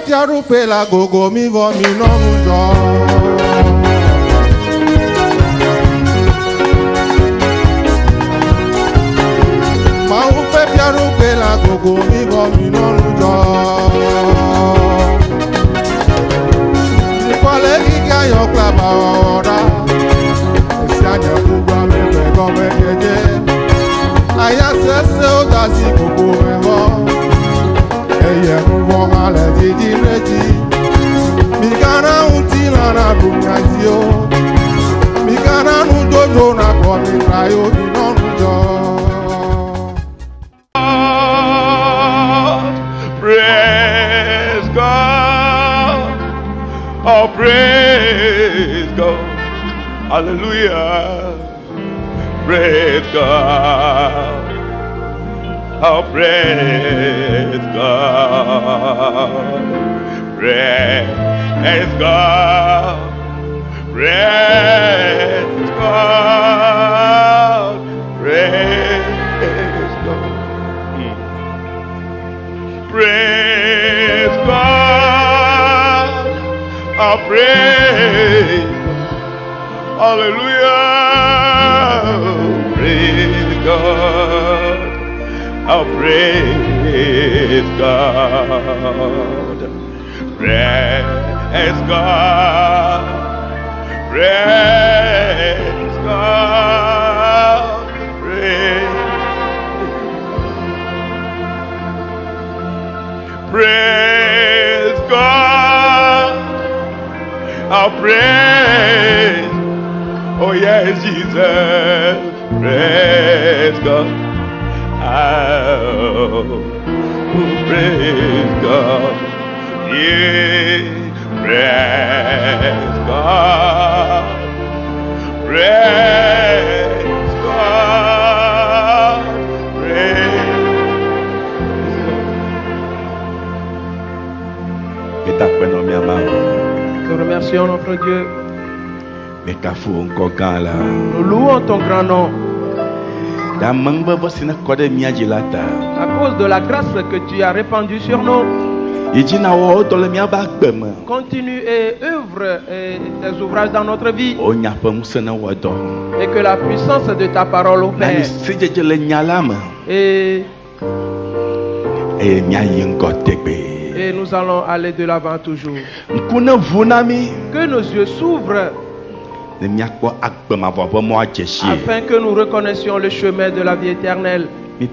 tiarupe la gogo mi vo mi no mujo. Ma upe tiarupe la gogo mi vo mi no mujo. Ni kwale ika yo klaba ora. Sianya kubwa me go me jeje. Aya sese o dasi gogo me vo. Eye mwo ngale di reji. Mi kana unti na na bunazio. Mi kana nudodo na kwa mi trayo di nonujo. Praise God. Oh, praise God. Hallelujah. Praise God. Oh, praise God. Praise God. Praise God. Praise God. Praise God. Oh, praise. Hallelujah. Praise God. Oh, praise God. Praise God. Praise God. Praise God. Oh, praise. Oh, yes, Jesus. Praise God. Oh, praise God. Yeah, praise God. Praise God. Praise God. Nous remercions notre Dieu. Nous louons ton grand nom. À cause de la grâce que tu as répandue sur nous, continue et œuvre tes ouvrages dans notre vie. Et que la puissance de ta parole opère. Et nous allons aller de l'avant toujours. Que nos yeux s'ouvrent afin que nous reconnaissions le chemin de la vie éternelle. Nous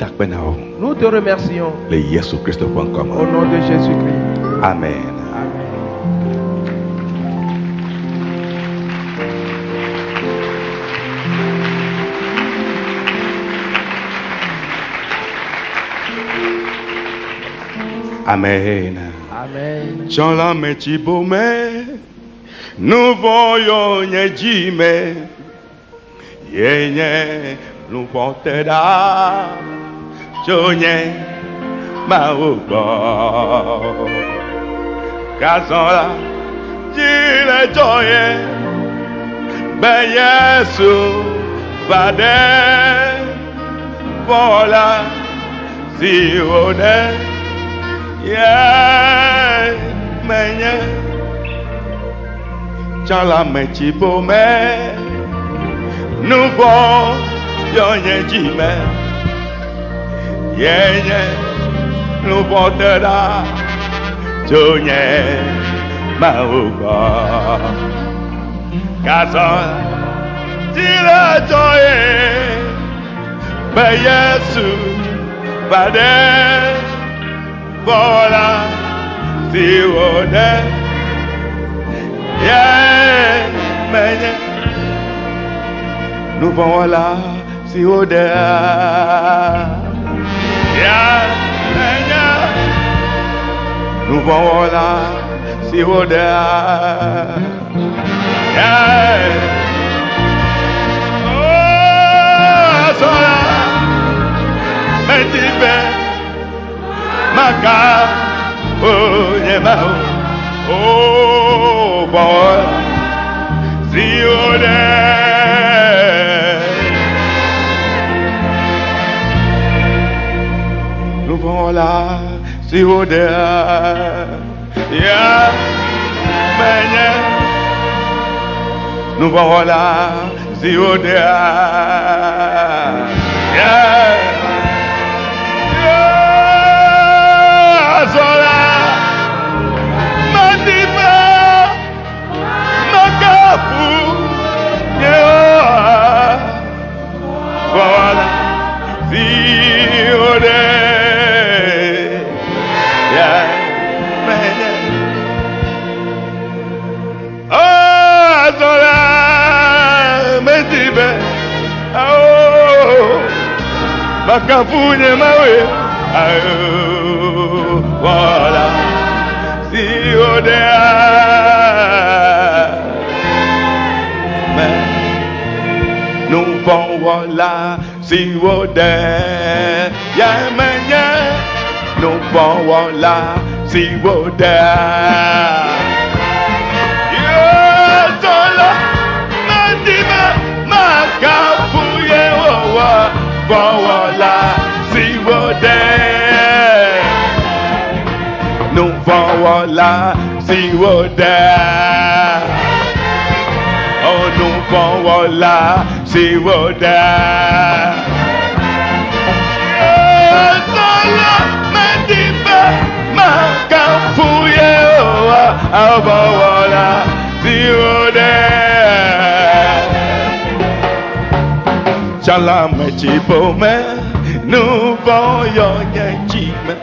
te remercions. Au nom de Jésus-Christ. Amen. Amen. Amen. Jean la meti bome, nous voyons Yejime, Yenye, nous portera, Jonye, Maouko, Kazola, Jile Joye, Ben Yesu, Vade, Vola, Si Ode. Yeah, menye, chala mechi bome, nouveau yonye jime, yenye, nouveau tera, jonye, mauka, kazan, tira joye, be Yesu, bade. Voilà, si on est, yeah, mais nous voilà, si on est, yeah, mais nous voilà, si on est, yeah, oh, sola, mais tu fais. Maka, oh, yeah, oh, boy, see you there. Nous voilà, see you there. Yeah, Menya. Nous vont là, si au yeah. Sola, Madiba, Makapu, yeah. Voilà, si au yeah. Sola, Madiba, oh, Makapu, yeah. Voilà, si au mais nous vont voilà, si au nous vont voilà, si au voilà, si nous voilà, si oh, nous voilà, si voilà, si Chala mechipome, nous voyons yachime.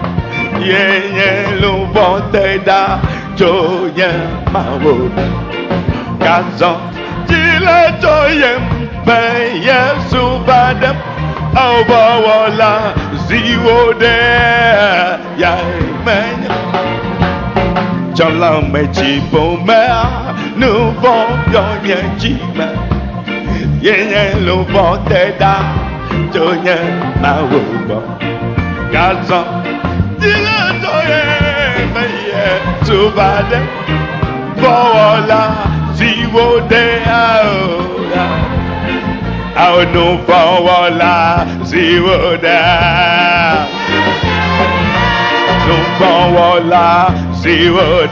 Yenye lubote da joye mawo. Kazan jile joye beye subadem. Awawala ziwo de ya menya. Chala mechipome, nous voyons yachime. Yenye lubote da joye mawo. Kazan jile joye beye subadem. Awawala ziwo de Au nous voilà, si vous nous voilà, si vous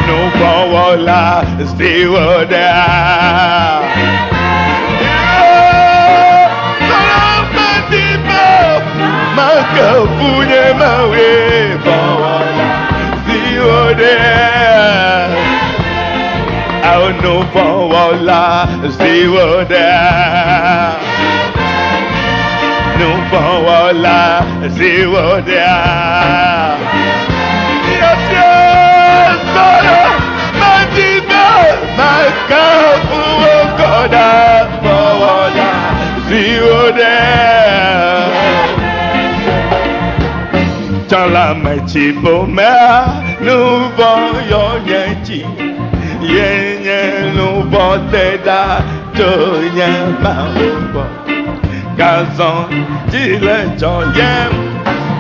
nous voilà, stay with that. Makapunye mawe, voilà, stay with that. Oh no, voilà, stay with that. No, voilà, stay with that. Yes, yes, Makapu koda bola ziode Chala mechipo me nous voyons yechi yenye nous bote da toye maobo Gazon dile joyem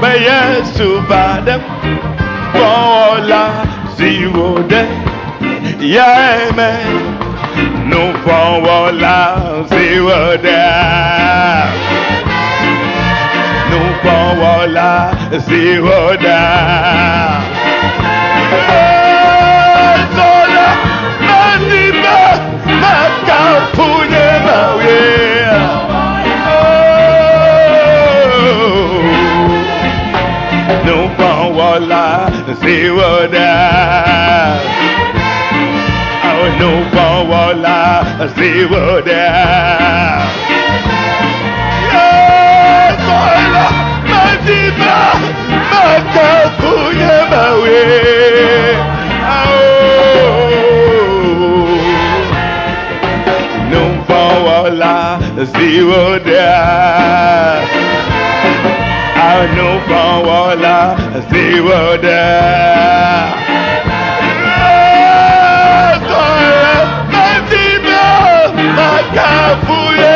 beye subadem bola ziode Yeah, man. No power loud, see what that. No power loud, see what that. Sola, Madiba, Makapunye, Mawe. No power loud, see what that. No power la zero there. Yeah, sola, Madiba, Makapunye mawe. No power la zero there. No power la zero there. Makapuye,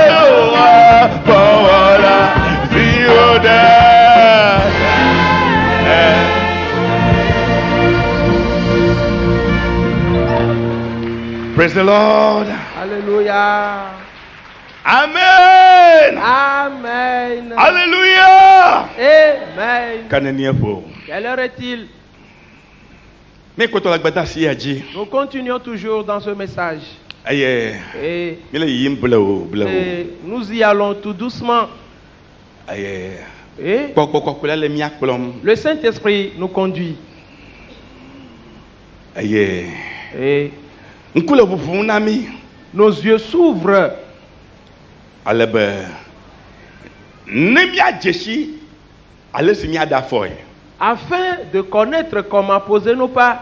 Paola, zero there. Praise the Lord. Alléluia. Amen. Amen. Alléluia. Amen. Kananiapo. Quelle heure est-il? Mais quand on la gbada si aji. Nous continuons toujours dans ce message. Aye. Et, Mila yim blao blao. et nous y allons tout doucement. Aye. Et Kokokokula le miak plom. le Saint-Esprit nous conduit. Aye. Et Nkula bufu nami. nos yeux s'ouvrent Alebe. Nemia jeshi. Ale si mia da foy. afin de connaître comment poser nos pas.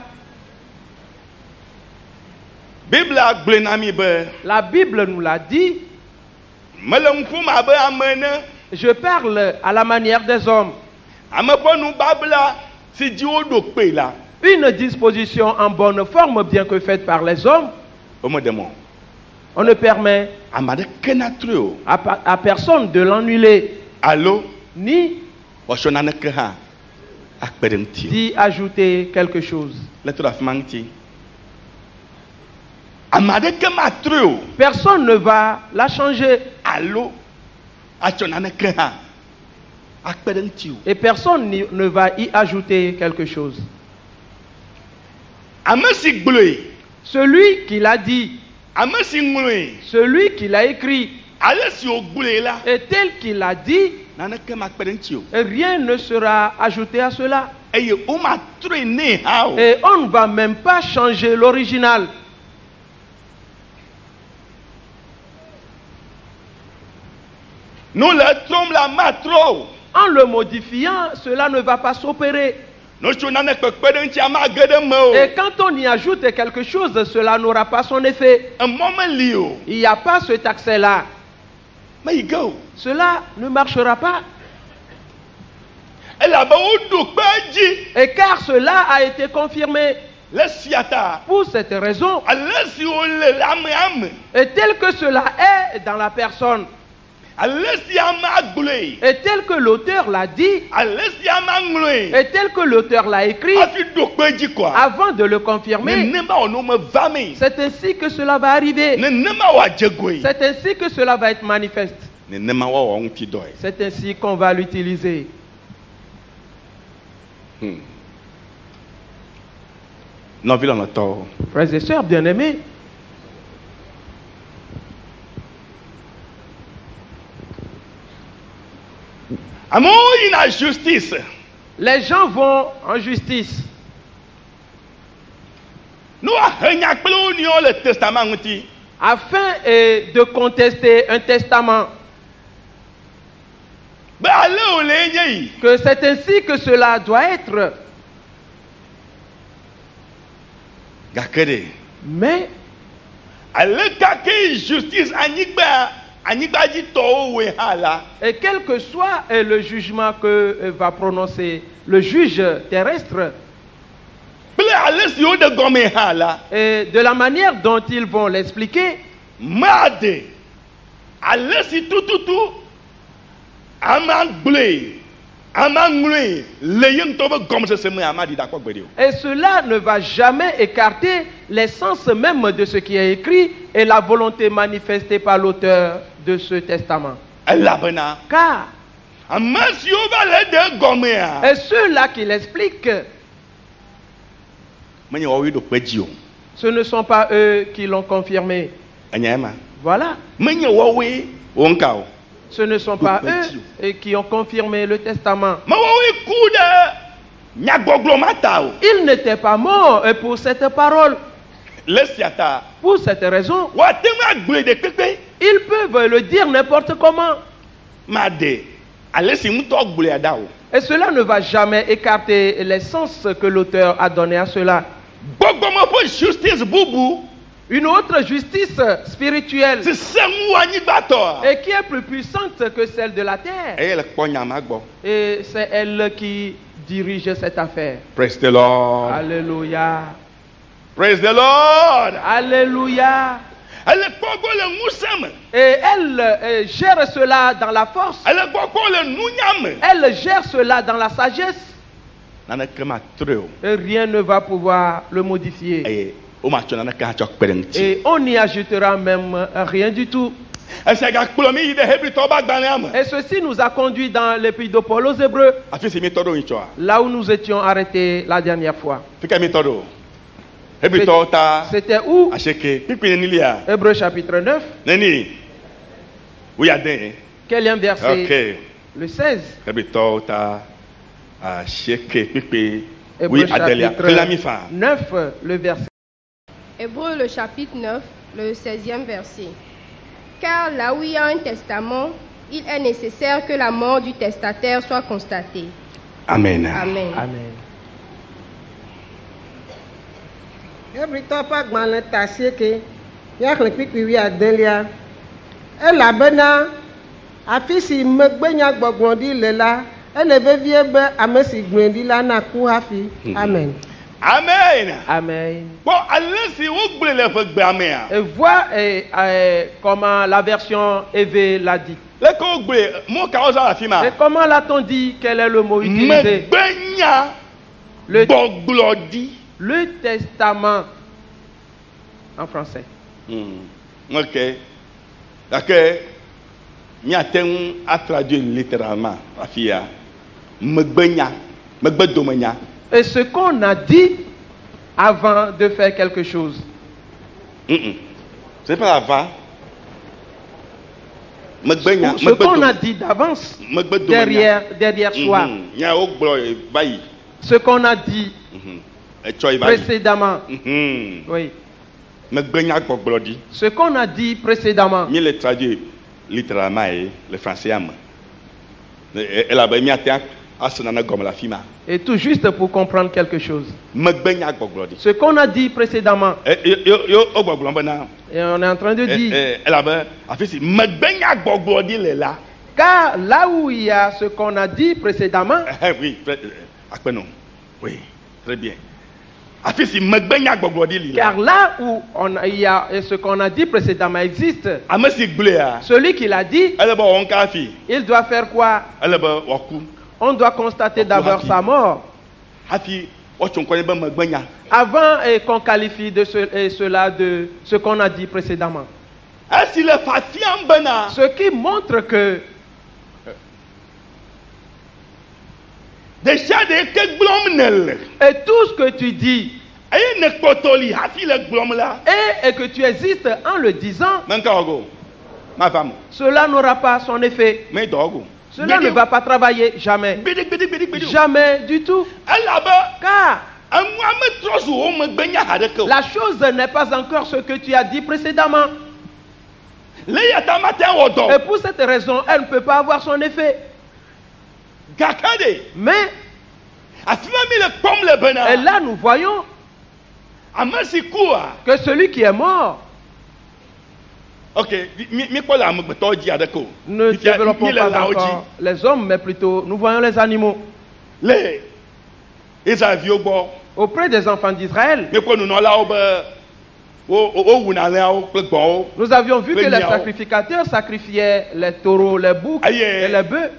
Bible a gble nami be. La Bible nous l'a dit. Mele mfuma be amene. Je parle à la manière des hommes. Ameponu babla si di odo pe la. Une disposition en bonne forme, bien que faite par les hommes, Omodemo. on ne permet Amade kenatrio. à personne de l'ennuyer, Allo. ni Washonane ke ha. Akpedemti. d'y ajouter quelque chose. Lettre of Manti. Amade ke matrio. Personne ne va la changer Allo. Achonane ke ha. Akpedemti. et personne ne va y ajouter quelque chose. Amesi gble. Celui qui l'a dit, Amesi ngwe. celui qui l'a écrit, Alesi ogble la. et tel qu'il l'a dit, Nane ke makpedemti. rien ne sera ajouté à cela. Eye o matre ne ha o. Et on ne va même pas changer l'original. Nous le trom la matro. En le modifiant, cela ne va pas s'opérer. Nous chonane ke kpedemti ama gede me o. Et quand on y ajoute quelque chose, cela n'aura pas son effet. Un moment li o. Il n'y a pas cet accès-là. Mais il go. Cela ne marchera pas. Elle a ba odo kpeji. Et car cela a été confirmé. Le siata. Pour cette raison, Alesi o le ame. et tel que cela est dans la personne, Alesi ama gble. et tel que l'auteur l'a dit, Alesi ama ngwe. et tel que l'auteur l'a écrit, Afi do kpeji quoi. avant de le confirmer, Nenema ono me vame. c'est ainsi que cela va arriver. Nenema wa jegwe. C'est ainsi que cela va être manifeste. Nenema wa wa unti doy. C'est ainsi qu'on va l'utiliser. Non vile on tort. Frères et sœurs bien-aimés, Amo ina justice. les gens vont en justice Nous a henya kpelo ni o le testament nguti. afin de contester un testament. Be ale o le nye. Que c'est ainsi que cela doit être. Gakere. Mais Ale kake justice anigba ji to we hala. et quel que soit le jugement que va prononcer le juge terrestre, Ple ale si o de gome hala. et de la manière dont ils vont l'expliquer, Made. Ale si tututu. Ama gble. Ama ngwe. Le yeng to be gome se me ama di d'accord gbedio. et cela ne va jamais écarter l'essence même de ce qui est écrit et la volonté manifestée par l'auteur de ce testament. Elabena. Car, Ama si o ba le de gome a. et ceux-là qui l'expliquent, Menye o wi do kpeji o. ce ne sont pas eux qui l'ont confirmé. Anyama. Voilà. Menye wo we wonka o. Ce ne sont pas eux et qui ont confirmé le testament. Ma wo we ku de nyagboglo mata o. Ils n'étaient pas morts pour cette parole. Le siata. Pour cette raison, Wa te ma gble de pepe. ils peuvent le dire n'importe comment. Made. Ale si mto gble ada o. Et cela ne va jamais écarter l'essence que l'auteur a donnée à cela. Gbogbo mo po justice bubu. Une autre justice spirituelle Si semu anigba to. et qui est plus puissante que celle de la terre. Eye le kpo nyama gbo. Et c'est elle qui dirige cette affaire. Praise the Lord. Alléluia. Praise the Lord. Alléluia. Elle kpo go le musam. Et elle gère cela dans la force. Elle kpo go le nunyam. Elle gère cela dans la sagesse. Nana krema treo. Et rien ne va pouvoir le modifier. Eye Et on n'y ajoutera même rien du tout. Et ceci nous a conduit dans l'épître de Paul aux Hébreux, là où nous étions arrêtés la dernière fois. C'était où? Hébreux chapitre 9. Quel est un verset? Okay. Le 16. Hébreux chapitre 9, le verset. Hébreux le chapitre 9, le 16e verset. Car là où il y a un testament, il est nécessaire que la mort du testataire soit constatée. Amen. Amen. Amen. Amen. Amen. Amen. Bon, allez-y, Et vois comment la version EV l'a dit. Et comment l'a-t-on dit? Quel est le mot utilisé? Le testament en français. Ok. D'accord. Nous avons traduit littéralement. Et ce qu'on a dit avant de faire quelque chose. C'est pas avant. Ce qu'on a dit d'avance, derrière soi. Ce qu'on a dit précédemment. Oui. Ce qu'on a dit précédemment. Je le traduit littéralement le français. Et tout juste pour comprendre quelque chose. Ce qu'on a dit précédemment. Et on est en train de dire. Car là où il y a ce qu'on a dit précédemment. Oui, très bien. Car là où il y a ce qu'on a dit précédemment existe. Celui qui l'a dit, il doit faire quoi? On doit constater d'abord sa mort. Avant qu'on qualifie de cela de ce qu'on a dit précédemment. Ce qui montre que et tout ce que tu dis et que tu existes en le disant, cela n'aura pas son effet. Cela ne va pas travailler jamais. Jamais du tout. Car la chose n'est pas encore ce que tu as dit précédemment. Et pour cette raison, elle ne peut pas avoir son effet. Mais et là nous voyons que celui qui est mort, ne développons pas encore les hommes, mais plutôt nous voyons les animaux. Auprès des enfants d'Israël, nous avions vu que les sacrificateurs sacrifiaient les taureaux, les boucs et les bœufs.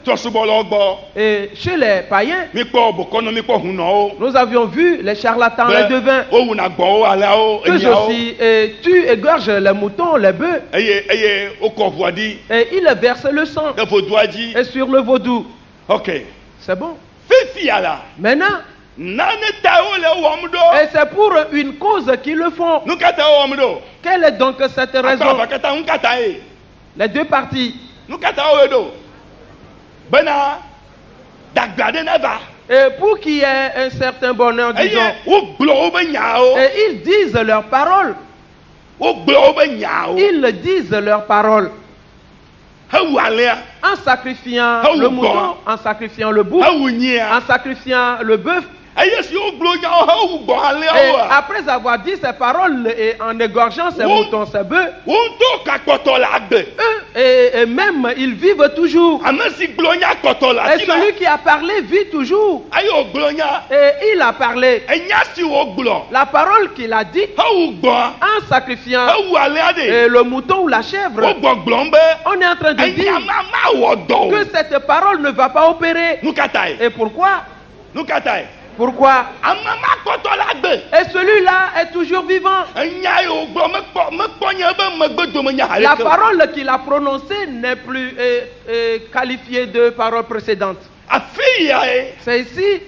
Et chez les païens, nous avions vu les charlatans, les devins. Que ceci, tu égorges les moutons, les bœufs. Et ils versent le sang. Et sur le vaudou. Ok. C'est bon. Maintenant, et c'est pour une cause qu'ils le font. Quelle est donc cette raison? Les deux parties. Et pour qu'il y ait un certain bonheur, disons, et ils disent leurs paroles. Ils disent leurs paroles. En sacrifiant le mouton, en sacrifiant le bouc, en sacrifiant le bœuf. Et après avoir dit ces paroles et en égorgeant ces moutons, ces bœufs, et même ils vivent toujours. Et celui qui a parlé vit toujours. Et il a parlé. La parole qu'il a dit en sacrifiant le mouton ou la chèvre, on est en train de dire que cette parole ne va pas opérer. Et pourquoi? Pourquoi? Et celui-là est toujours vivant. La parole qu'il a prononcée n'est plus qualifiée de parole précédente. C'est ici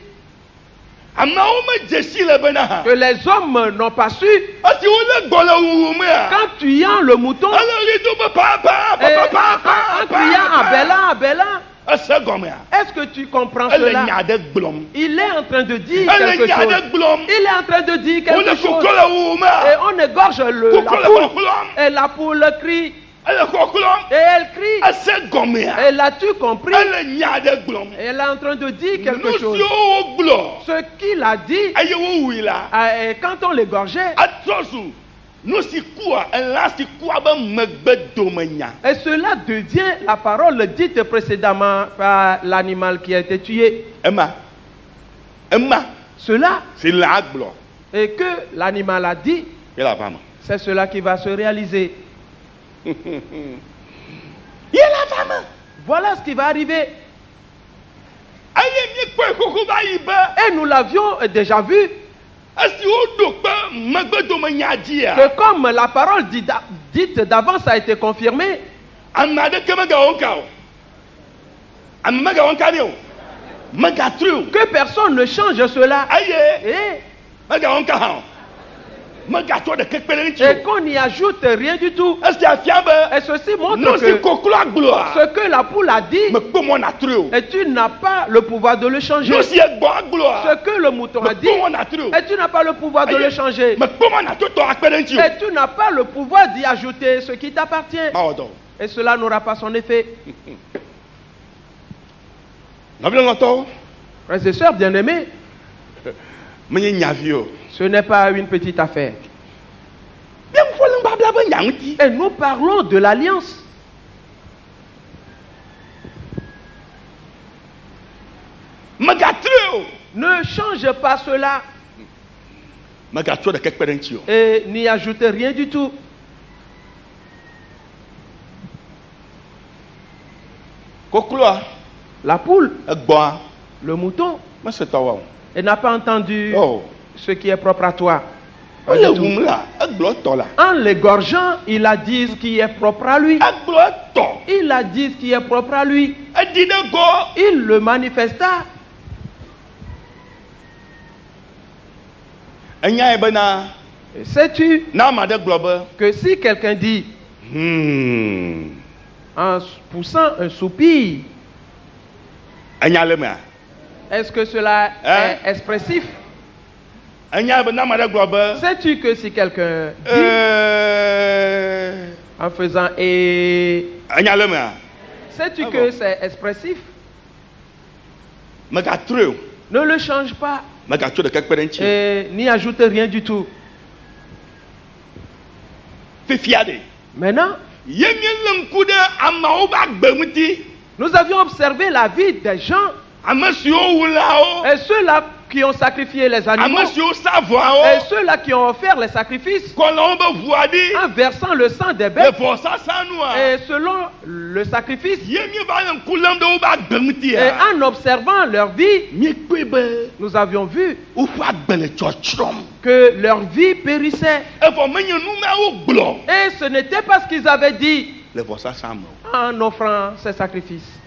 que les hommes n'ont pas su. Quand tu y as le mouton, en criant Abela, est-ce que tu comprends cela? Il est en train de dire quelque chose. Il est en train de dire quelque chose. Et on égorge la poule. Et la poule crie. Et elle crie. Et l'as-tu compris? Et elle est en train de dire quelque chose. Ce qu'il a dit, quand on l'égorgeait, et cela devient la parole dite précédemment par l'animal qui a été tué. Cela, et que l'animal a dit, c'est cela qui va se réaliser. Voilà ce qui va arriver. Et nous l'avions déjà vu. Que comme la parole dite d'avance a été confirmée, que personne ne change cela. Et qu'on n'y ajoute rien du tout. Et ceci montre que ce que la poule a dit, et tu n'as pas le pouvoir de le changer. Ce que le mouton a dit, et tu n'as pas le pouvoir de le changer. Et tu n'as pas le pouvoir d'y ajouter ce qui t'appartient. Et cela n'aura pas son effet. Frères et sœurs bien-aimés, ce n'est pas une petite affaire. Et nous parlons de l'alliance. Ne change pas cela. Et n'y ajoute rien du tout. La poule, le mouton, elle n'a pas entendu ce qui est propre à toi. En l'égorgeant, il a dit ce qui est propre à lui. Il a dit ce qui est propre à lui. Il le manifesta. Sais-tu que si quelqu'un dit en poussant un soupir, est-ce que cela est expressif? Sais-tu que si quelqu'un dit en faisant sais-tu que c'est expressif? Ne le change pas. Et n'y ajoute rien du tout. Maintenant, nous avions observé la vie des gens. Et ceux-là qui ont sacrifié les animaux, et ceux-là qui ont offert les sacrifices, en versant le sang des bêtes, et selon le sacrifice, et en observant leur vie, nous avions vu que leur vie périssait. Et ce n'était pas ce qu'ils avaient dit en offrant ces sacrifices.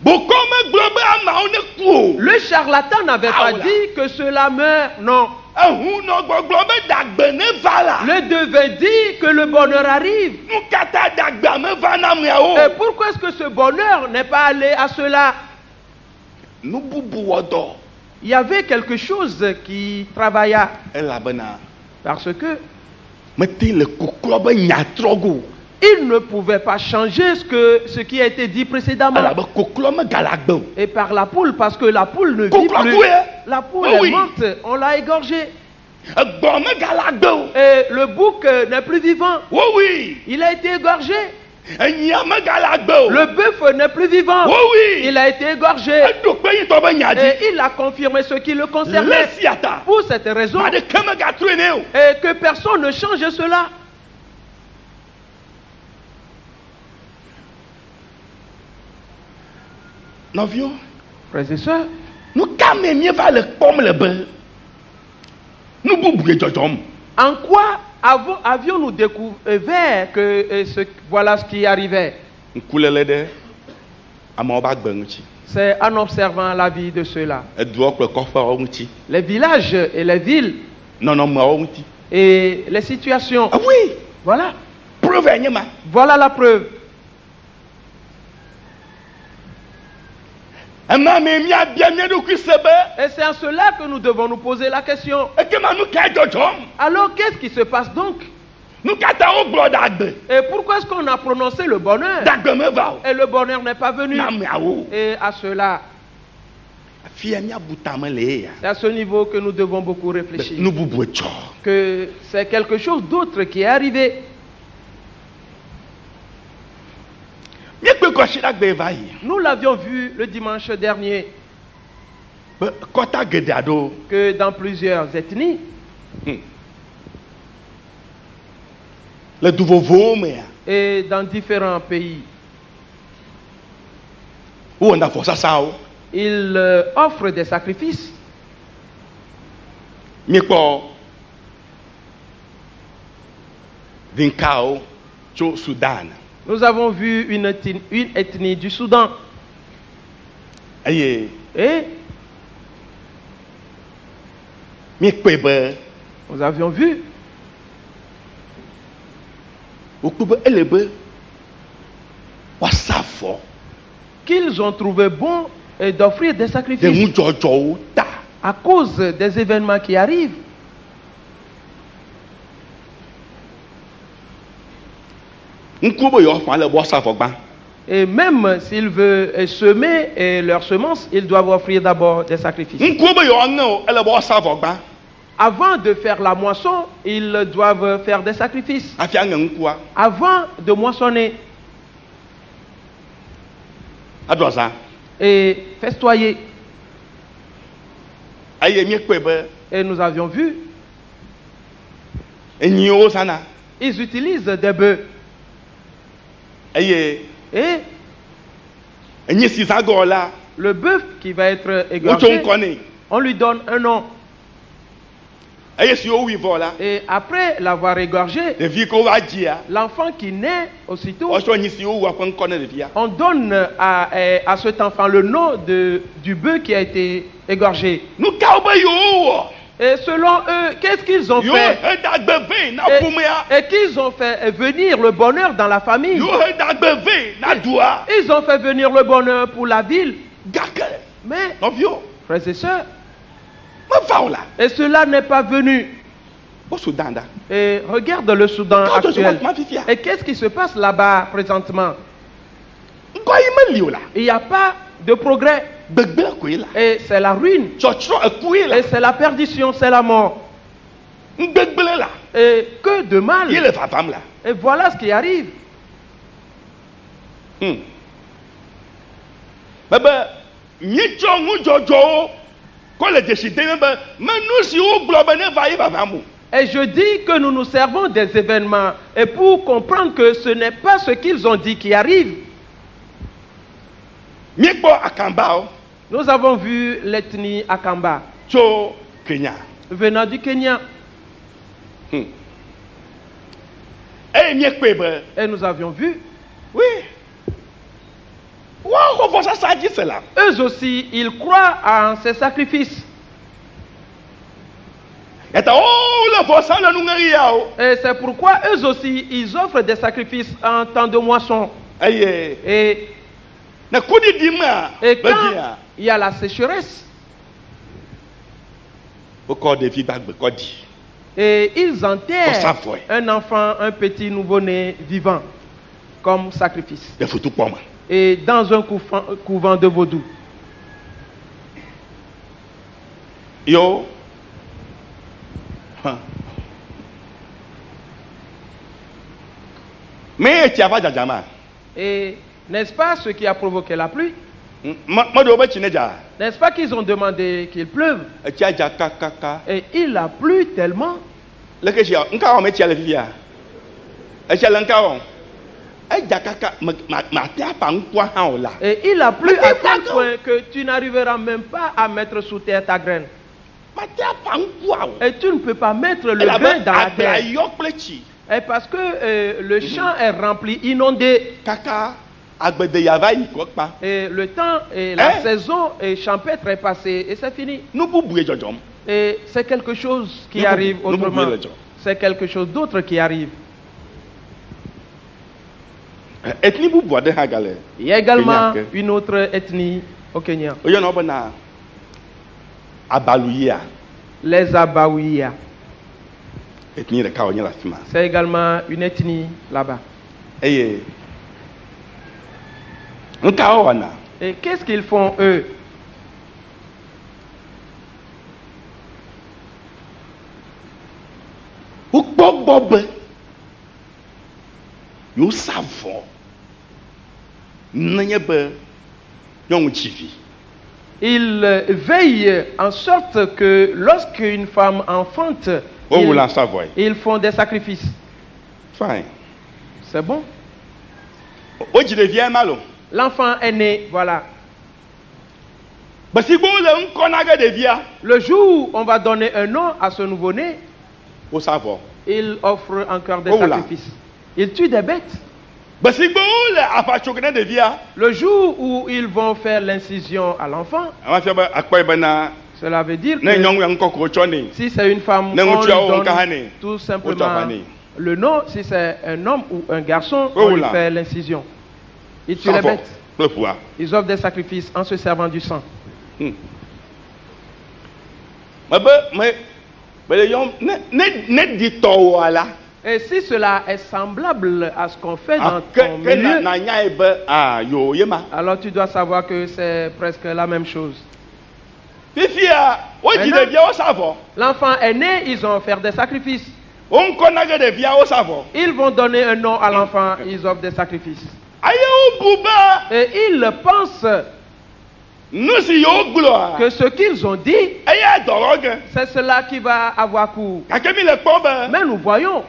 Le charlatan n'avait pas dit que cela meurt, non. Le devait dire que le bonheur arrive. Et pourquoi est-ce que ce bonheur n'est pas allé à cela? Il y avait quelque chose qui travailla. Parce que il ne pouvait pas changer ce qui a été dit précédemment. Et par la poule, parce que la poule ne vit plus. La poule est morte, on l'a égorgée. Et le bouc n'est plus vivant. Il a été égorgé. Le bœuf n'est plus vivant. Il a été égorgé. Et il a confirmé ce qui le concernait. Pour cette raison, et que personne ne change cela. Frères et sœurs, nous camenions vers le pomme le bel. Nous boubouillons jojom. En quoi avions-nous découvert que voilà ce qui arrivait? C'est en observant la vie de ceux-là. Les villages et les villes. Et les situations. Ah oui. Voilà. Voilà la preuve. Et c'est en cela que nous devons nous poser la question. Alors qu'est-ce qui se passe donc? Et pourquoi est-ce qu'on a prononcé le bonheur et le bonheur n'est pas venu? Et à cela, c'est à ce niveau que nous devons beaucoup réfléchir. Que c'est quelque chose d'autre qui est arrivé. Nous l'avions vu le dimanche dernier que dans plusieurs ethnies, et dans différents pays, ils offrent des sacrifices. Nous avons vu une ethnie du Soudan. Et nous avions vu qu'ils ont trouvé bon d'offrir des sacrifices à cause des événements qui arrivent. Et même s'ils veulent semer leurs semences, ils doivent offrir d'abord des sacrifices. Avant de faire la moisson, ils doivent faire des sacrifices. Avant de moissonner. Et festoyer. Et nous avions vu. Ils utilisent des bœufs. Et le bœuf qui va être égorgé, on lui donne un nom. Et après l'avoir égorgé, l'enfant qui naît aussitôt, on donne à cet enfant le nom du bœuf qui a été égorgé. Et selon eux, qu'est-ce qu'ils ont fait? Et qu'ils ont fait venir le bonheur dans la famille. Ils ont fait venir le bonheur pour la ville. Mais, frères et sœurs, et cela n'est pas venu. Et regarde le Soudan actuel. Et qu'est-ce qui se passe là-bas présentement? Il n'y a pas de progrès. Et c'est la ruine. Et c'est la perdition, c'est la mort. Et que de mal. Et voilà ce qui arrive. Et je dis que nous nous servons des événements et pour comprendre que ce n'est pas ce qu'ils ont dit qui arrive. Nous avons vu l'ethnie Akamba venant du Kenya. Et nous avions vu, oui, eux aussi, ils croient en ces sacrifices. Et c'est pourquoi eux aussi, ils offrent des sacrifices en temps de moisson. Et quand il y a la sécheresse, et ils enterrent un enfant, un petit nouveau-né vivant, comme sacrifice. Et dans un couvent de vaudou. Et n'est-ce pas ce qui a provoqué la pluie? N'est-ce pas qu'ils ont demandé qu'il pleuve? Et il a plu tellement. Et il a plu à tel point que tu n'arriveras même pas à mettre sous terre ta graine. Et tu ne peux pas mettre le grain dans la terre. Et parce que le champ est rempli, inondé. Et le temps et la saison champêtre est passée et c'est fini. Et c'est quelque chose qui arrive autrement. C'est quelque chose d'autre qui arrive. Il y a également une autre ethnie au Kenya. Les Abaouia. C'est également une ethnie là-bas. Et qu'est-ce qu'ils font eux? Ils veillent en sorte que lorsqu'une femme enfante, ils font des sacrifices. C'est bon? L'enfant est né, voilà. Le jour où on va donner un nom à ce nouveau-né, il offre encore des sacrifices. Il tue des bêtes. Le jour où ils vont faire l'incision à l'enfant, cela veut dire que si c'est une femme, on lui donne tout simplement le nom. Si c'est un homme ou un garçon, on lui fait l'incision. Ils tuent les bêtes. Ils offrent des sacrifices en se servant du sang. Et si cela est semblable à ce qu'on fait dans ton milieu, alors tu dois savoir que c'est presque la même chose. L'enfant est né, ils ont offert des sacrifices. Ils vont donner un nom à l'enfant, ils offrent des sacrifices. Et ils pensent que ce qu'ils ont dit, c'est cela qui va avoir cours. Mais nous voyons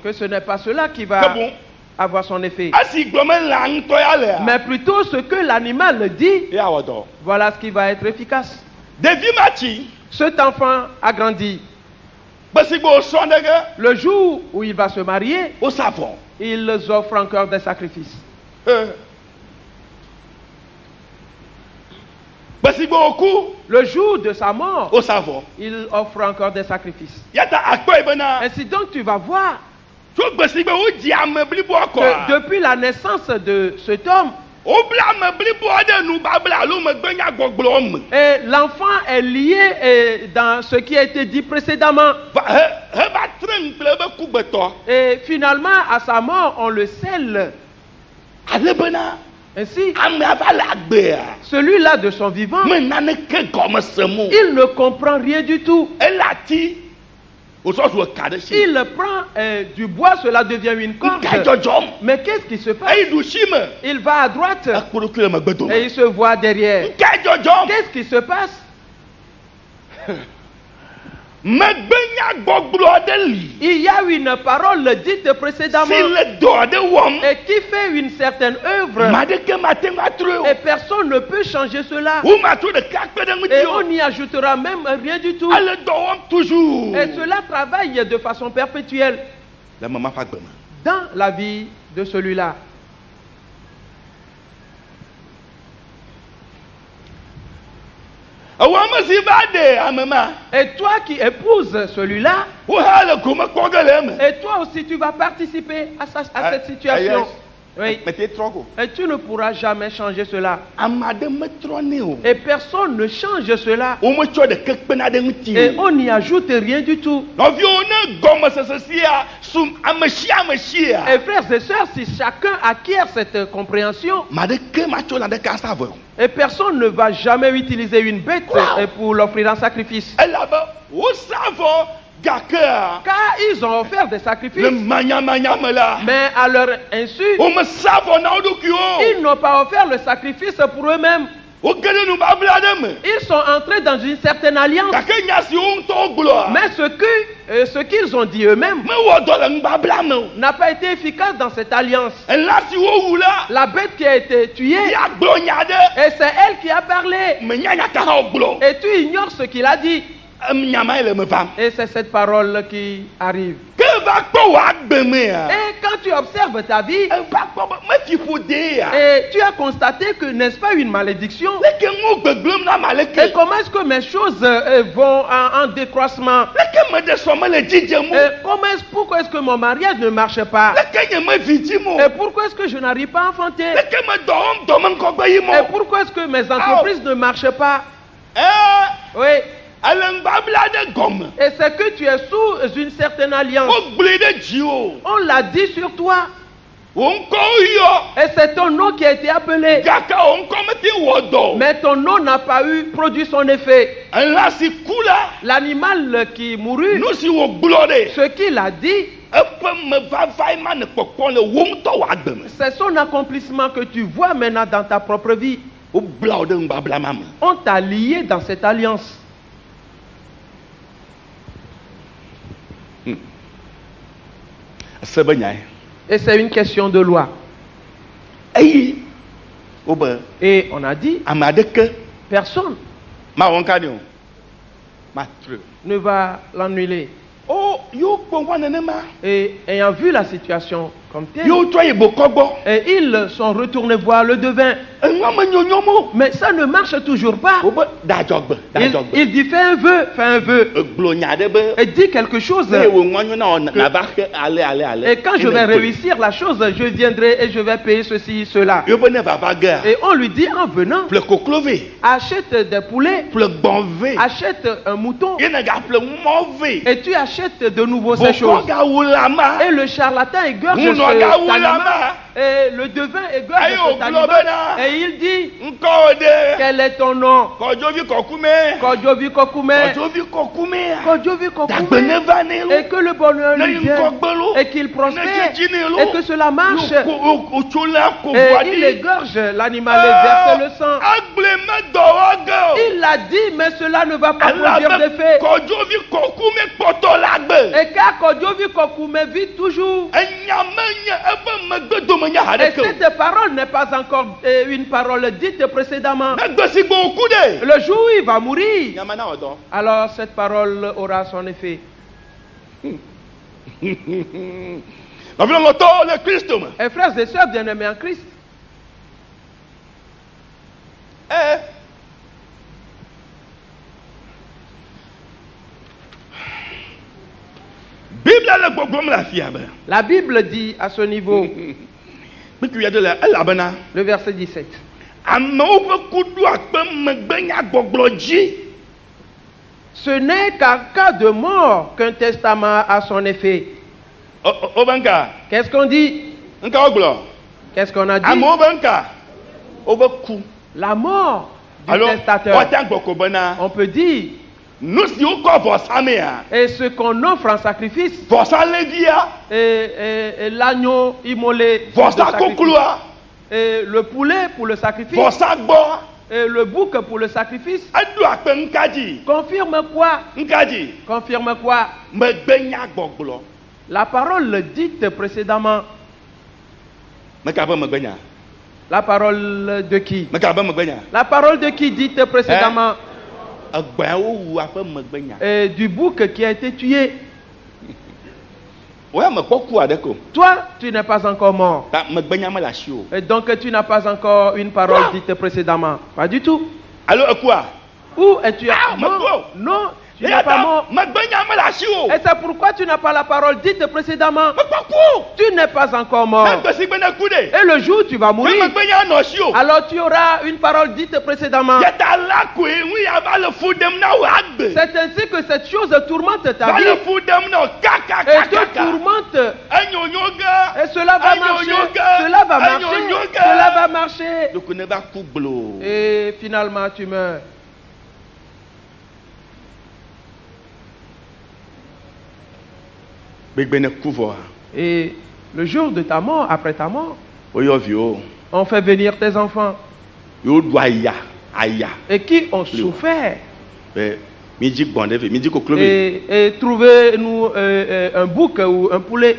que ce n'est pas cela qui va avoir son effet. Mais plutôt ce que l'animal dit, voilà ce qui va être efficace. Cet enfant a grandi. Le jour où il va se marier, ils offrent encore des sacrifices. Le jour de sa mort, il offre encore des sacrifices. Ainsi donc tu vas voir que depuis la naissance de cet homme, et l'enfant est lié dans ce qui a été dit précédemment. Et finalement, à sa mort, on le scelle. Ainsi, celui-là de son vivant, il ne comprend rien du tout. Il prend du bois, cela devient une corde. Mais qu'est-ce qui se passe? Il va à droite et il se voit derrière. Qu'est-ce qui se passe? Il y a une parole dite précédemment et qui fait une certaine œuvre et personne ne peut changer cela et on n'y ajoutera même rien du tout et cela travaille de façon perpétuelle dans la vie de celui-là. Et toi qui épouses celui-là, et toi aussi tu vas participer à cette situation. Oui. Et tu ne pourras jamais changer cela. Et personne ne change cela. Et on n'y ajoute rien du tout. Et frères et sœurs, si chacun acquiert cette compréhension, et personne ne va jamais utiliser une bête pour l'offrir en sacrifice. Car ils ont offert des sacrifices, mais à leur insu, ils n'ont pas offert le sacrifice pour eux-mêmes. Ils sont entrés dans une certaine alliance. Mais ce qu'ils ont dit eux-mêmes n'a pas été efficace dans cette alliance. La bête qui a été tuée, et c'est elle qui a parlé. Et tu ignores ce qu'il a dit. Et c'est cette parole qui arrive. Et quand tu observes ta vie, et tu as constaté que n'est-ce pas une malédiction? Et comment est-ce que mes choses vont en décroissement? Et pourquoi est-ce que mon mariage ne marche pas? Et pourquoi est-ce que je n'arrive pas à enfanter? Et pourquoi est-ce que mes entreprises ne marchent pas? Oui. Et c'est que tu es sous une certaine alliance. On l'a dit sur toi. Et c'est ton nom qui a été appelé. Mais ton nom n'a pas produit son effet. L'animal qui mourut, ce qu'il a dit, c'est son accomplissement que tu vois maintenant dans ta propre vie. On t'a lié dans cette alliance. Et c'est une question de loi. Et on a dit, personne ne va l'annuler. Et ayant vu la situation comme telle, et ils sont retournés voir le devin. Mais ça ne marche toujours pas. Il dit fais un vœu. Et dit quelque chose. Et quand je vais réussir la chose, je viendrai et je vais payer ceci, cela. Et on lui dit en venant, achète des poulets, achète un mouton, et tu achètes de nouveau ces choses. Et le charlatan égorge cet animal. Et le devin égorge cet animal. Et il dit, quel est ton nom? Kodjovi Kokume. Et que le bonheur lui vienne. Et qu'il prospère. Et que cela marche. Et il égorge l'animal et verse le sang. Il l'a dit, mais cela ne va pas produire d'effet. Et car Kodjovi Kokume vit toujours. Et cette parole n'est pas encore une parole dite précédemment. Le jour où il va mourir, alors cette parole aura son effet. Et frères et sœurs bien-aimés en Christ, la Bible dit à ce niveau, le verset 17. Ce n'est qu'en cas de mort qu'un testament a son effet. Qu'est-ce qu'on dit? Qu'est-ce qu'on a dit? La mort du testateur. On peut dire, et ce qu'on offre en sacrifice, et l'agneau immolé, et le poulet pour le sacrifice, et le bouc pour le sacrifice, confirme quoi? Confirme quoi? La parole dite précédemment. La parole de qui? La parole de qui dite précédemment? Et du bouc qui a été tué. Toi, tu n'es pas encore mort. Et donc tu n'as pas encore une parole dite précédemment. Pas du tout. Alors quoi? Où es-tu mort? Non, tu n'es pas mort. Et c'est pourquoi tu n'as pas la parole dite précédemment. Tu n'es pas encore mort. Et le jour où tu vas mourir, alors tu auras une parole dite précédemment. C'est ainsi que cette chose tourmente ta vie. Et te tourmente. Et cela va marcher. Cela va marcher. Cela va marcher. Et finalement tu meurs. Et le jour de ta mort, après ta mort, on fait venir tes enfants. et qui ont souffert. Et trouvez-nous un bouc ou un poulet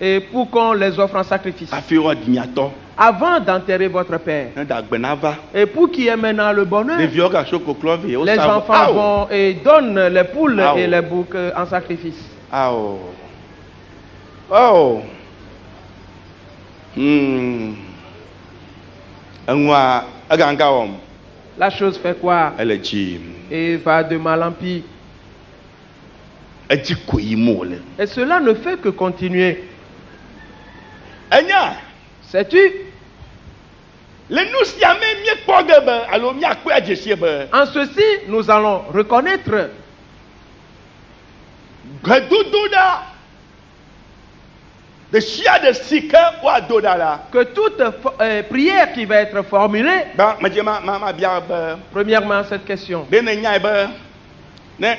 et pour qu'on les offre en sacrifice avant d'enterrer votre père. Et pour qu'il y ait maintenant le bonheur, les enfants vont et donnent les poules et les boucs en sacrifice. La chose fait quoi? Et va de mal en pis. Et cela ne fait que continuer. Sais-tu? En ceci, nous allons reconnaître que toute prière qui va être formulée, premièrement cette question. Et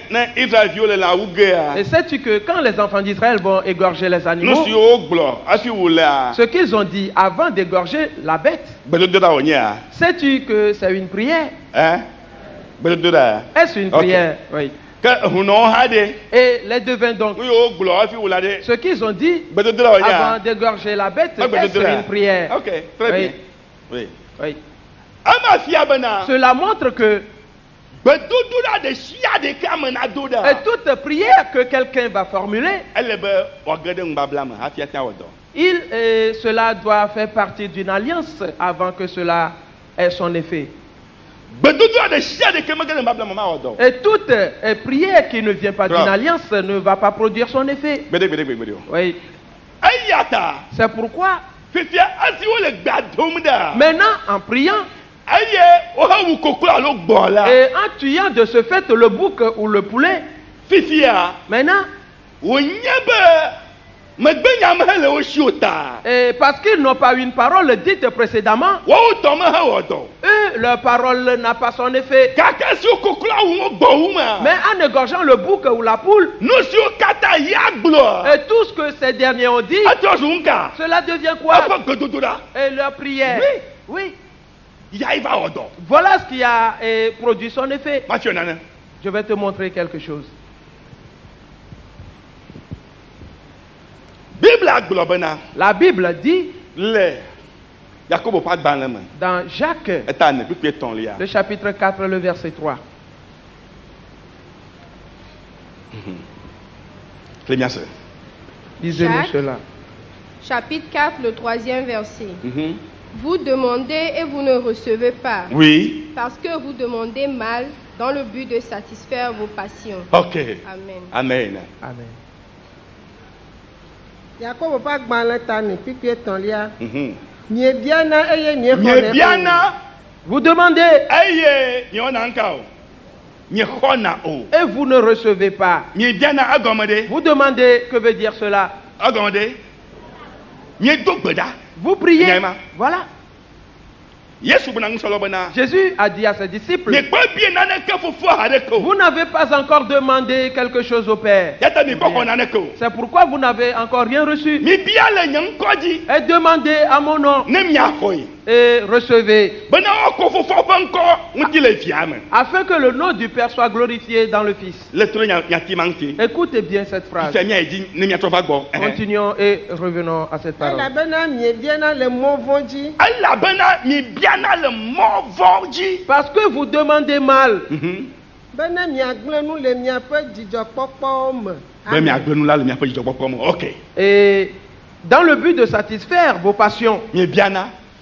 sais-tu que quand les enfants d'Israël vont égorger les animaux, ce qu'ils ont dit avant d'égorger la bête, sais-tu que c'est une prière? Est-ce une prière? Oui. Et les devins donc, ce qu'ils ont dit avant d'égorger la bête, est-ce une prière? Très bien. Oui. Cela montre que et toute prière que quelqu'un va formuler, cela doit faire partie d'une alliance avant que cela ait son effet. Et toute prière qui ne vient pas d'une alliance ne va pas produire son effet. Oui. C'est pourquoi maintenant en priant et en tuant de ce fait le bouc ou le poulet, maintenant, et parce qu'ils n'ont pas une parole dite précédemment, leur parole n'a pas son effet. Mais en égorgeant le bouc ou la poule, et tout ce que ces derniers ont dit, cela devient quoi? Et leur prière. Oui. Voilà ce qui a produit son effet. Je vais te montrer quelque chose. La Bible dit dans Jacques, le chapitre 4, le verset 3. Lisez-nous cela. Chapitre 4, le 3e verset. Vous demandez et vous ne recevez pas. Oui. Parce que vous demandez mal dans le but de satisfaire vos passions. Ok. Amen. Amen. Amen. Vous demandez et vous ne recevez pas. Vous demandez, que veut dire cela? Vous priez. Voilà. Jésus a dit à ses disciples, vous n'avez pas encore demandé quelque chose au Père. C'est pourquoi vous n'avez encore rien reçu. Et demandez à mon nom et recevez, afin que le nom du Père soit glorifié dans le Fils. Écoutez bien cette phrase. Continuons et revenons à cette parole. Parce que vous demandez mal. Et dans le but de satisfaire vos passions,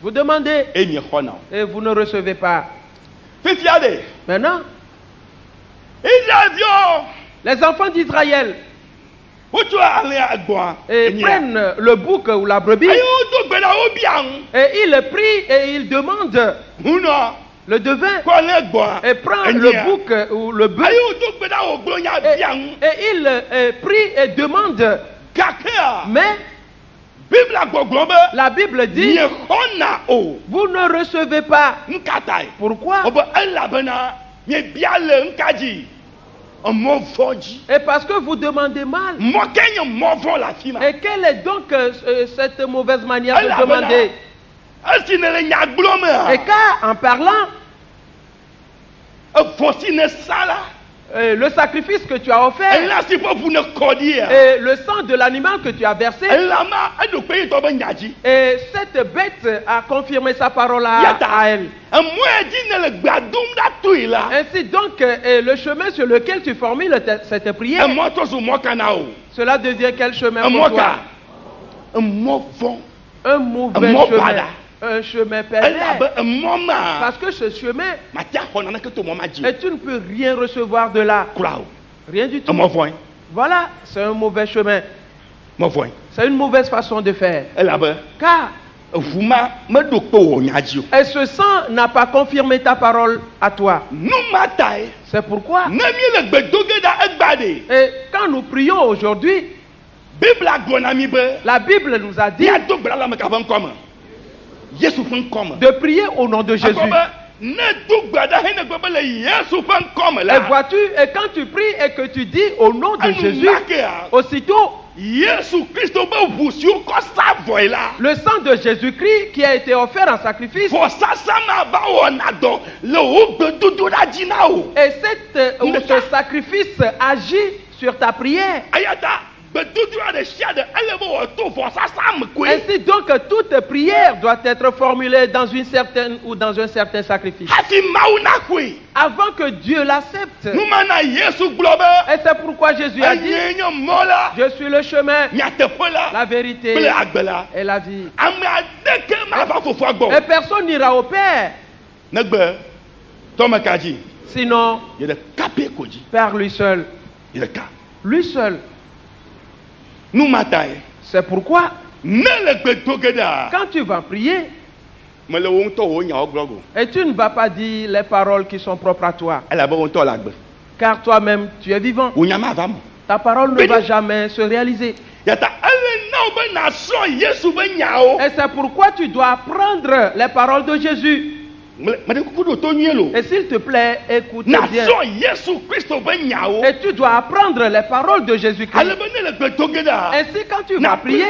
vous demandez et vous ne recevez pas. Maintenant, les enfants d'Israël prennent le bouc ou la brebis et ils prient et ils demandent le devin et prend le bouc ou le bœuf et ils prient et demandent. Mais la Bible dit, vous ne recevez pas. Pourquoi? Et parce que vous demandez mal. Et quelle est donc cette mauvaise manière de demander? Et car en parlant, le sacrifice que tu as offert et le sang de l'animal que tu as versé, et cette bête a confirmé sa parole à elle. Ainsi donc, le chemin sur lequel tu formules cette prière, cela devient quel chemin pour toi? Un mauvais chemin. Un chemin pervers. Parce que ce chemin, et tu ne peux rien recevoir de là. Rien du tout. Voilà, c'est un mauvais chemin. C'est une mauvaise façon de faire. Car et ce sang n'a pas confirmé ta parole à toi. C'est pourquoi, et quand nous prions aujourd'hui, la Bible nous a dit de prier au nom de Jésus. Et vois-tu, et quand tu pries et que tu dis au nom de Jésus, aussitôt le sang de Jésus-Christ qui a été offert en sacrifice, et ce sacrifice agit sur ta prière. Ainsi donc, toute prière doit être formulée dans une certaine ou dans un certain sacrifice avant que Dieu l'accepte. Et c'est pourquoi Jésus a dit: je suis le chemin, la vérité et la vie. Et personne n'ira au Père sinon par lui seul. Lui seul. C'est pourquoi quand tu vas prier, et tu ne vas pas dire les paroles qui sont propres à toi, car toi-même tu es vivant, ta parole ne va jamais se réaliser. Et c'est pourquoi tu dois apprendre les paroles de Jésus. Et s'il te plaît, écoute bien. Et tu dois apprendre les paroles de Jésus-Christ. Ainsi, quand tu vas prier,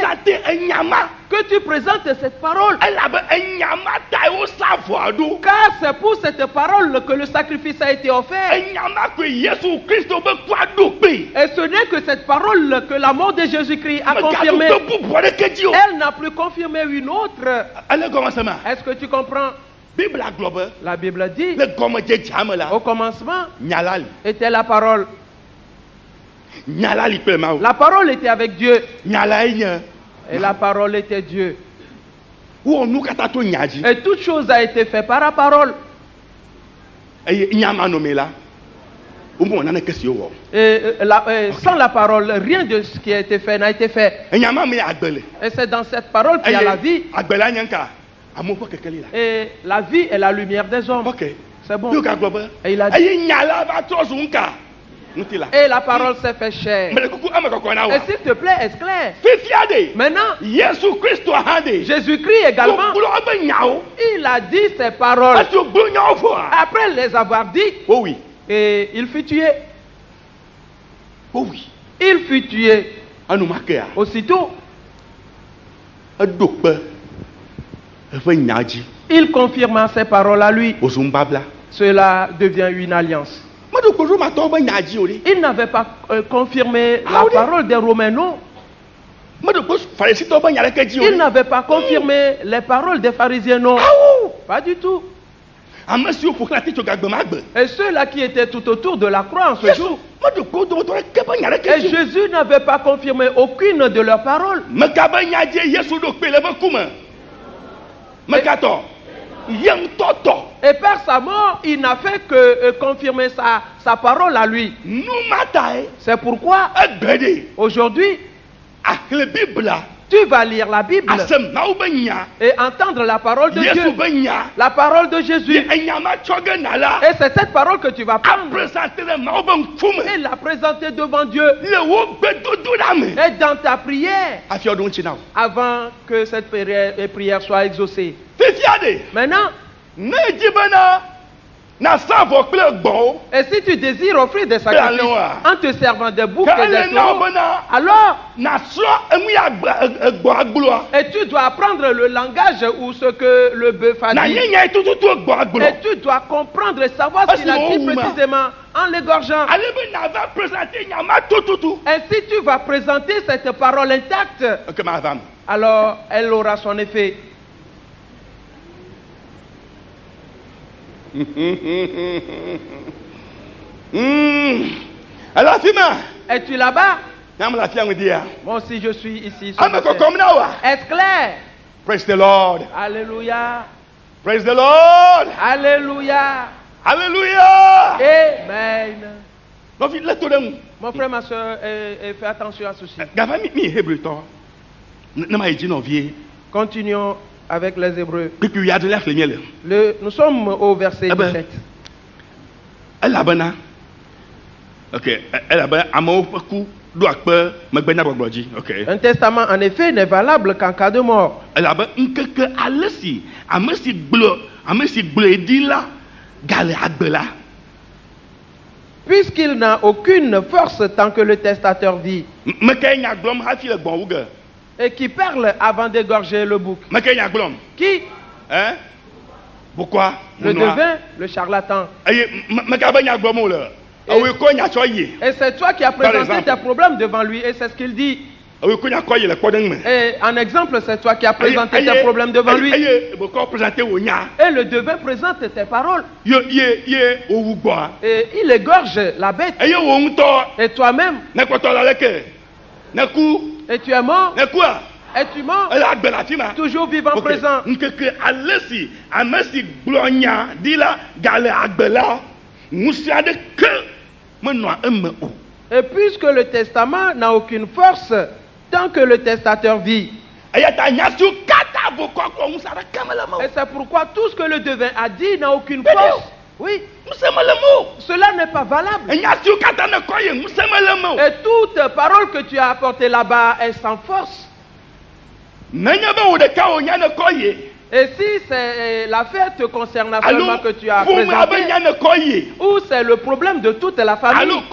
que tu présentes cette parole. Car c'est pour cette parole que le sacrifice a été offert. Et ce n'est que cette parole que la mort de Jésus-Christ a confirmée. Elle n'a plus confirmé une autre. Est-ce que tu comprends? La Bible dit, au commencement était la parole. La parole était avec Dieu. Et la parole était Dieu. Et toute chose a été faite par la parole. Et sans la parole, rien de ce qui a été fait n'a été fait. Et c'est dans cette parole qu'il y a la vie. Et la vie est la lumière des hommes. C'est bon. Et il a dit, et la parole s'est fait chair. Et s'il te plaît, est-ce clair? Maintenant, Jésus-Christ également, il a dit ces paroles. Après les avoir dit, et il fut tué. Il fut tué. Aussitôt, il confirma ses paroles à lui. Cela devient une alliance. Il n'avait pas confirmé la parole des Romains, non. Il n'avait pas confirmé les paroles des pharisiens, non. Pas du tout. Et ceux-là qui étaient tout autour de la croix en ce jour. Et Jésus n'avait pas confirmé aucune de leurs paroles. Et par sa mort, il n'a fait que confirmer sa parole à lui. C'est pourquoi aujourd'hui, tu vas lire la Bible et entendre la parole de Dieu, la parole de Jésus. Et c'est cette parole que tu vas prendre et la présenter devant Dieu. Et dans ta prière, avant que cette prière soit exaucée. Maintenant, Et si tu désires offrir des sacrifices en te servant des boucs et des taureaux, alors et tu dois apprendre le langage ou ce que le bœuf a dit. Et tu dois comprendre et savoir ce qu'il a dit précisément en l'égorgeant. Ainsi tu vas présenter cette parole intacte. Alors elle aura son effet. Es-tu là-bas? Moi aussi je suis ici. Est-ce clair? Praise the Lord. Alléluia. Praise the Lord. Alléluia. Alléluia. Amen. Mon frère, ma soeur, fais attention à ceci. Continuons avec les Hébreux. Nous sommes au verset 17. Un testament en effet n'est valable qu'en cas de mort. Puisqu'il n'a aucune force tant que le testateur vit. Et qui parle avant d'égorger le bouc. Qui? Pourquoi? Le devin, le charlatan. Et c'est toi qui as présenté tes problèmes devant lui. Et c'est ce qu'il dit. Et en exemple, c'est toi qui as présenté tes problèmes devant lui. Et le devin présente tes paroles. Et il égorge la bête. Et toi-même. Et tu es mort. Es-tu mort? Toujours vivant présent. Et puisque le testament n'a aucune force tant que le testateur vit. Et c'est pourquoi tout ce que le devin a dit n'a aucune force. Oui. Cela n'est pas valable. Et toute parole que tu as apportée là-bas est sans force. Et si l'affaire te concerne seulement que tu as présenté, ou c'est le problème de toute la famille, ou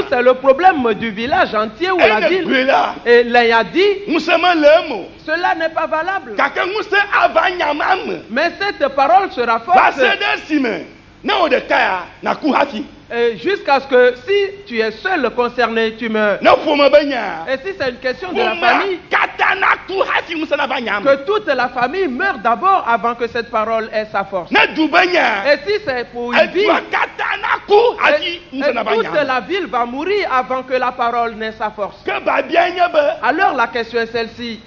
c'est le problème du village entier ou la ville, et l'ayant dit, cela n'est pas valable. Mais cette parole sera forte. Jusqu'à ce que si tu es seul concerné, tu meurs. Et si c'est une question de la famille, que toute la famille meurt d'abord avant que cette parole ait sa force. Et si c'est pour une vie, et toute la ville va mourir avant que la parole n'ait sa force. Alors la question est celle-ci.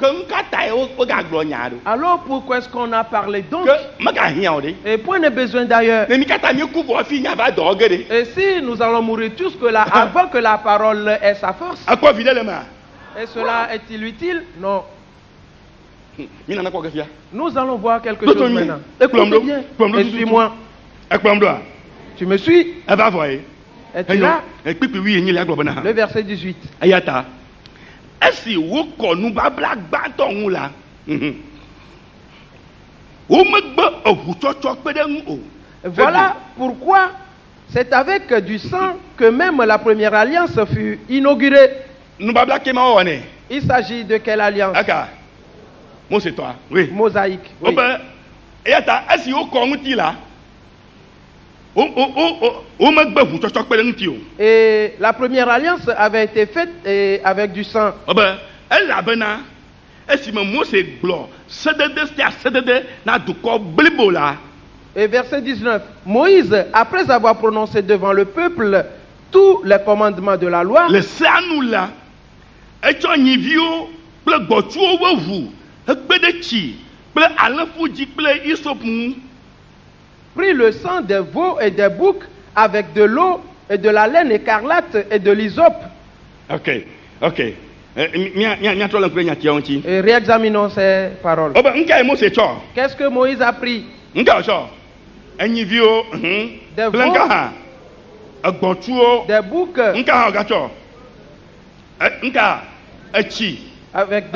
Alors pourquoi est-ce qu'on a parlé donc? Et point n'est besoin d'ailleurs. Et si nous allons mourir tous avant que la parole ait sa force, et cela est-il utile? Non. Nous allons voir quelque chose maintenant. Écoutez bien et suis-moi. Tu me suis? Es-tu là? Le verset 18. Voilà pourquoi c'est avec du sang que même la première alliance fut inaugurée. Il s'agit de quelle alliance? Oui. Mosaïque. Oui. Et la première alliance avait été faite avec du sang. Et verset 19. Moïse, après avoir prononcé devant le peuple tous les commandements de la loi, prit le sang des veaux et des boucs avec de l'eau et de la laine écarlate et de l'hysope. Ok. Et réexaminons ces paroles. Qu'est-ce que Moïse a pris? Des veaux, des boucs, avec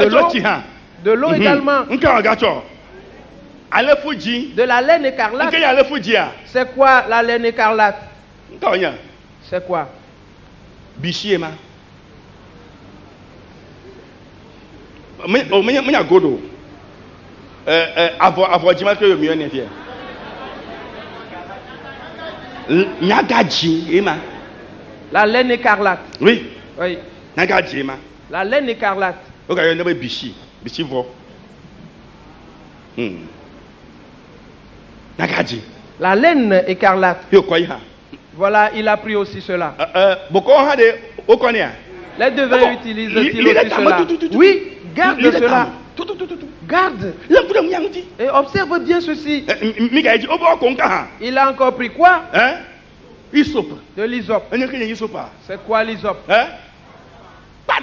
de l'eau également, De la laine écarlate. C'est quoi la laine écarlate? C'est quoi? Bichiema. La laine écarlate. Oui. Oui. La laine écarlate. La laine écarlate. Voilà, il a pris aussi cela. Les devins utilisent-ils aussi cela? Oui, garde cela. Garde. Et observe bien ceci. Il a encore pris quoi? De l'hysope. C'est quoi l'hysope?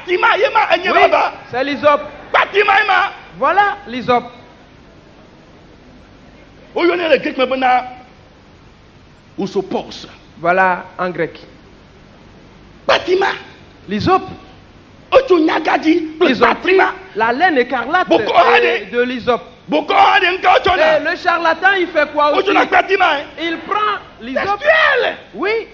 Oui, c'est l'hysope. Voilà l'hysope. Voilà en grec. L'hysope. Ils ont pris la laine écarlate de l'hysope. Et le charlatan, il fait quoi aussi? Il prend l'hysope. Oui.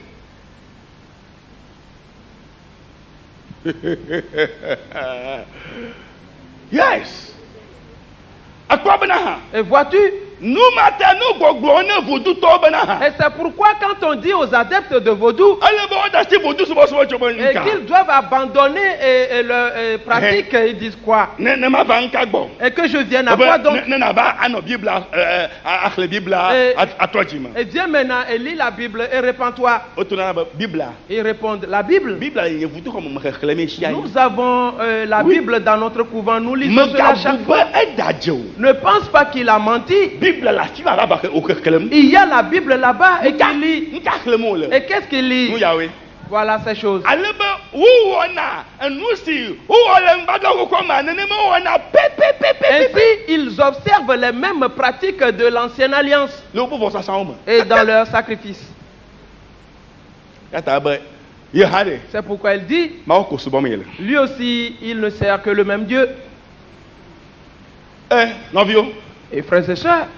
Yes. Et vois-tu? Et c'est pourquoi quand on dit aux adeptes de vaudou qu'ils doivent abandonner leur pratique, ils disent quoi? Et que je vienne à quoi donc? Et viens maintenant et lis la Bible et répands-toi. Ils répondent la Bible. Nous avons la Bible dans notre couvent, nous lisons cela chaque fois. Ne pense pas qu'il a menti. Il y a la Bible là-bas et qu'il lit. Et qu'est-ce qu'il lit? Voilà ces choses. Ainsi, ils observent les mêmes pratiques de l'ancienne alliance et dans leur sacrifice. C'est pourquoi il dit, lui aussi, il ne sert que le même Dieu. Et frères et sœurs,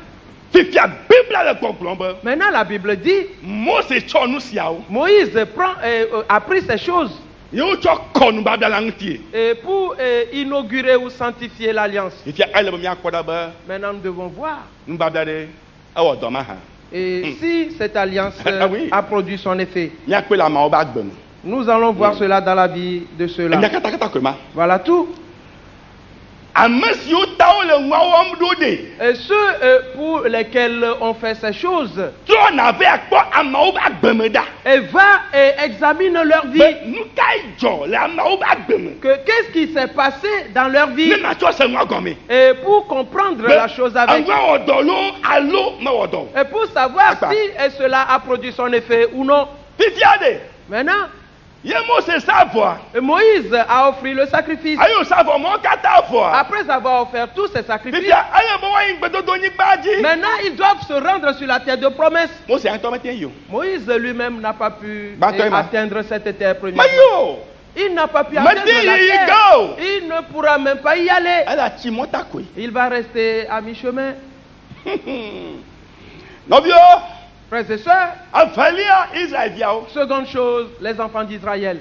maintenant la Bible dit, Moïse a pris ces choses et pour inaugurer ou sanctifier l'alliance. Maintenant nous devons voir. Et si cette alliance a produit son effet, nous allons voir cela dans la vie de ceux-là. Voilà tout. Et ceux pour lesquels on fait ces choses, et va et examine leur vie. Qu'est-ce qui s'est passé dans leur vie? Et pour comprendre la chose avec. Et pour savoir si cela a produit son effet ou non. Maintenant, et Moïse a offert le sacrifice. Après avoir offert tous ces sacrifices, maintenant ils doivent se rendre sur la terre de promesse. Moïse lui-même n'a pas pu atteindre cette terre première. Il n'a pas pu atteindre la terre. Il ne pourra même pas y aller. Il va rester à mi-chemin. Frères et sœurs, seconde chose, les enfants d'Israël.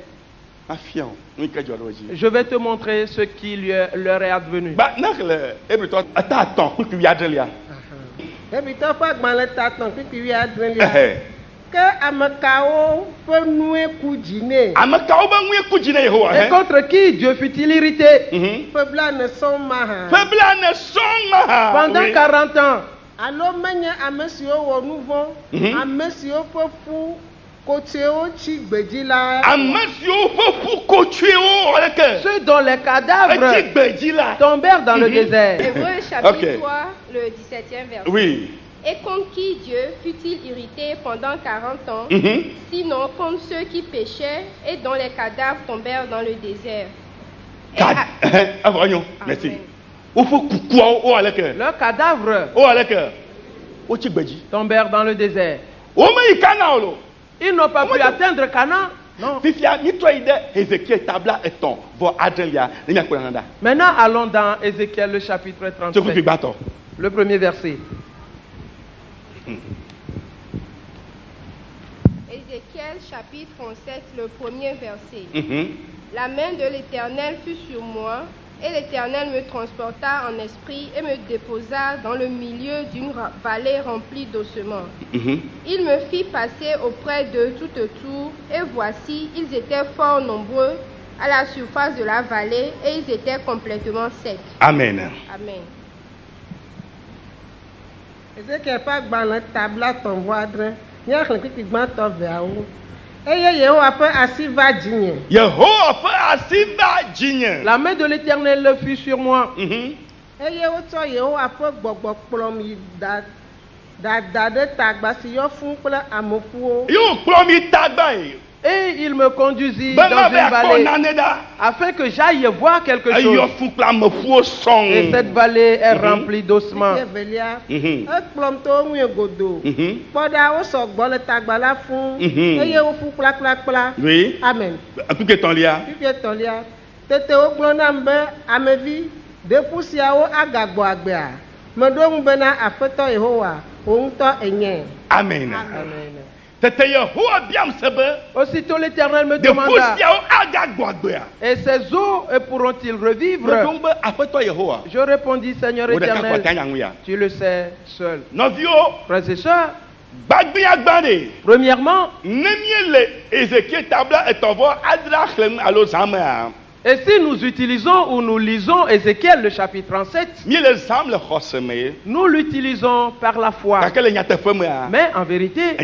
Je vais te montrer ce qui leur est advenu. Et contre qui Dieu fut-il irrité? Pendant 40 ans. Alors, ceux dont les cadavres tombèrent dans le désert. Hébreux chapitre 3, le 17e verset. Oui. Et contre qui Dieu fut-il irrité pendant 40 ans, sinon contre ceux qui péchaient et dont les cadavres tombèrent dans le désert? Merci. Leurs cadavres tombèrent dans le désert. Ils n'ont pas pu atteindre Canaan. Non. Maintenant, allons dans Ézéchiel, le chapitre 37. Le premier verset. Ézéchiel chapitre 37, le premier verset. La main de l'Éternel fut sur moi, et l'Éternel me transporta en esprit et me déposa dans le milieu d'une vallée remplie d'ossements. Il me fit passer auprès d'eux tout autour, et voici, ils étaient fort nombreux à la surface de la vallée, et ils étaient complètement secs. Amen. Amen. Ézéchiel pas dans table ton voidre, il y a un petit peu vers où. Et Yehova peut asiva dîner. Yehova peut asiva dîner. La main de l'Éternel fut sur moi. Et Yehova peut gbogbo plomi da de tagba si yo fun pla amofuo. Yo plomi tagba. Et il me conduisit dans une vallée afin que j'aille voir quelque chose. Et cette vallée est remplie d'ossements. Oui. Amen. Amen. Aussitôt l'Éternel me demanda, et ces eaux pourront-ils revivre? Je répondis, Seigneur Éternel, tu le sais seul. Frères et sœurs, premièrement, et si nous utilisons ou nous lisons Ézéchiel le chapitre 37, nous l'utilisons par la foi. Mais en vérité,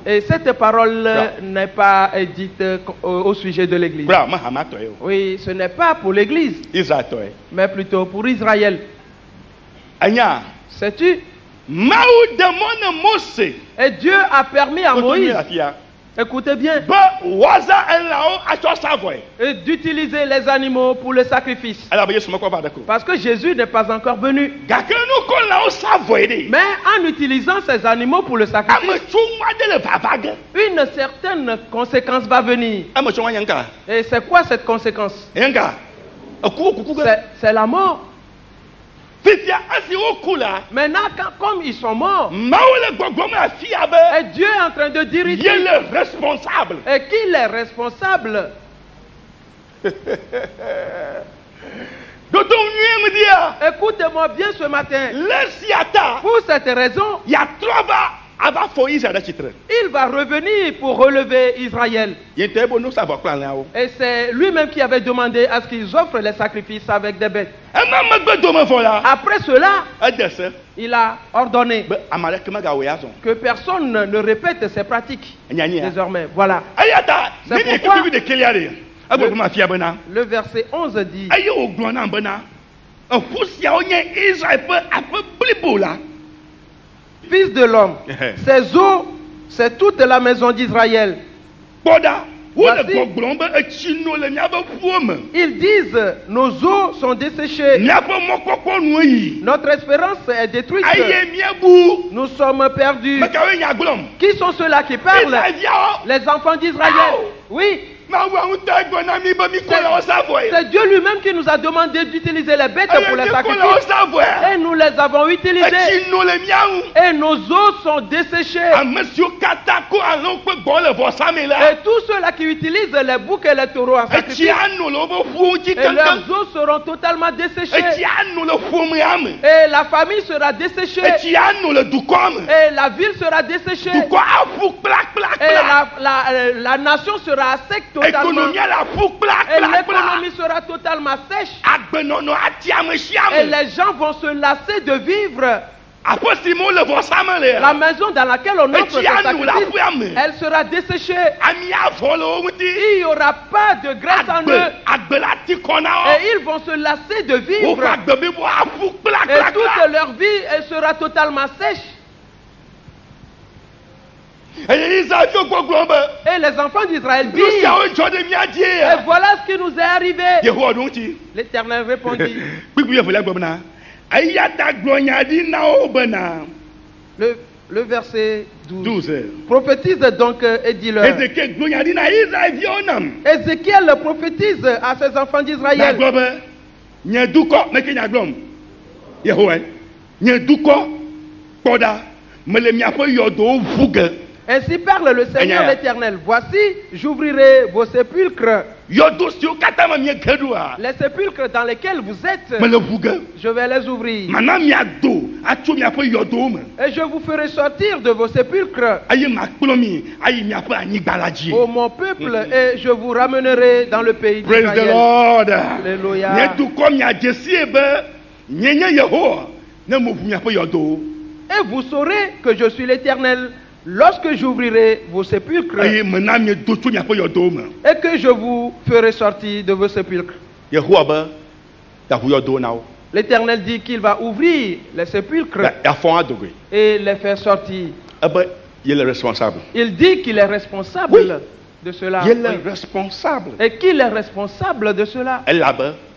et cette parole n'est pas dite au sujet de l'Église. Oui, ce n'est pas pour l'Église, mais plutôt pour Israël. Sais-tu? Et Dieu a permis à Moïse, écoutez bien, d'utiliser les animaux pour le sacrifice. Parce que Jésus n'est pas encore venu. Mais en utilisant ces animaux pour le sacrifice, une certaine conséquence va venir. Et c'est quoi cette conséquence? C'est la mort. Maintenant, comme ils sont morts, et Dieu est en train de diriger. Et qui est responsable? Écoutez-moi bien ce matin. Pour cette raison, il va revenir pour relever Israël. Et c'est lui-même qui avait demandé à ce qu'ils offrent les sacrifices avec des bêtes. Après cela, il a ordonné que personne ne répète ces pratiques désormais. Voilà. C'est pourquoi le verset 11 dit, Fils de l'homme, ces eaux, c'est toute la maison d'Israël. Ils disent, nos eaux sont desséchées. Notre espérance est détruite. Nous sommes perdus. Qui sont ceux-là qui parlent? Les enfants d'Israël. Oui. C'est Dieu lui-même qui nous a demandé d'utiliser les bêtes pour les sacrifices. Et nous les avons utilisées. Et nos eaux sont desséchées. Et tous ceux-là qui utilisent les boucs et les taureaux en sacrifice, et leurs eaux seront totalement desséchées. Et la famille sera desséchée. Et la ville sera desséchée. Et la nation sera sec totalement. Et l'économie sera totalement sèche. Et les gens vont se lasser de vivre. La maison dans laquelle on offre le sacrifice, elle sera desséchée. Il n'y aura pas de grâce en eux. Et ils vont se lasser de vivre. Et toute leur vie sera totalement sèche. Et les enfants d'Israël disent, et voilà ce qui nous est arrivé. L'Éternel répondit. Le verset 12. Prophétise donc et dis-leur. Ézéchiel prophétise à ses enfants d'Israël. Yehowa, nye duko, koda, mele miapo yodo vuge. Ainsi parle le Seigneur l'Éternel. Voici, j'ouvrirai vos sépulcres. Les sépulcres dans lesquels vous êtes, je vais les ouvrir. Et je vous ferai sortir de vos sépulcres, ô mon peuple, et je vous ramènerai dans le pays d'Israël. Praise the Lord. Alléluia. Et vous saurez que je suis l'Éternel lorsque j'ouvrirai vos sépulcres et que je vous ferai sortir de vos sépulcres. L'Éternel dit qu'il va ouvrir les sépulcres et les faire sortir. Il dit qu'il est responsable de cela. Il est responsable. Et qu'il est responsable de cela.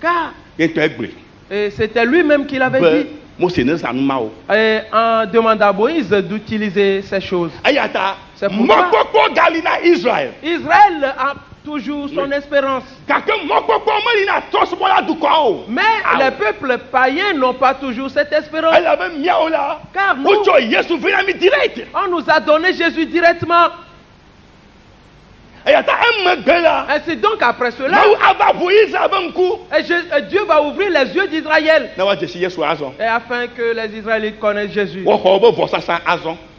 Car c'était lui-même qui l'avait dit. Et en demandant à Moïse d'utiliser ces choses. C'est pourquoi Israël a toujours son espérance. Mais les peuples païens n'ont pas toujours cette espérance. Car nous, on nous a donné Jésus directement. Ainsi donc après cela, et Dieu va ouvrir les yeux d'Israël. Et afin que les Israélites connaissent Jésus.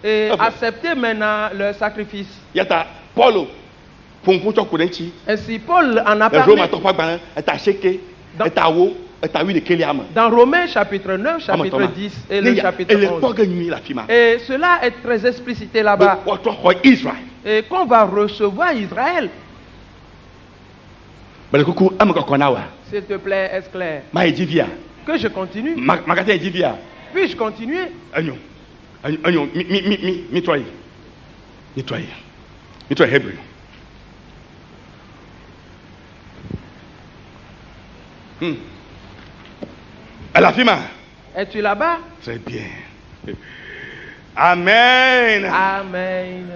Et accepter maintenant le sacrifice. Ainsi Paul en a parlé dans Romains chapitre 9, chapitre 10 et le chapitre 11. Et cela est très explicité là-bas. Et qu'on va recevoir Israël. S'il te plaît, est-ce clair? Que je continue? Puis-je continuer? Es-tu là-bas? Très bien. Amen. Amen.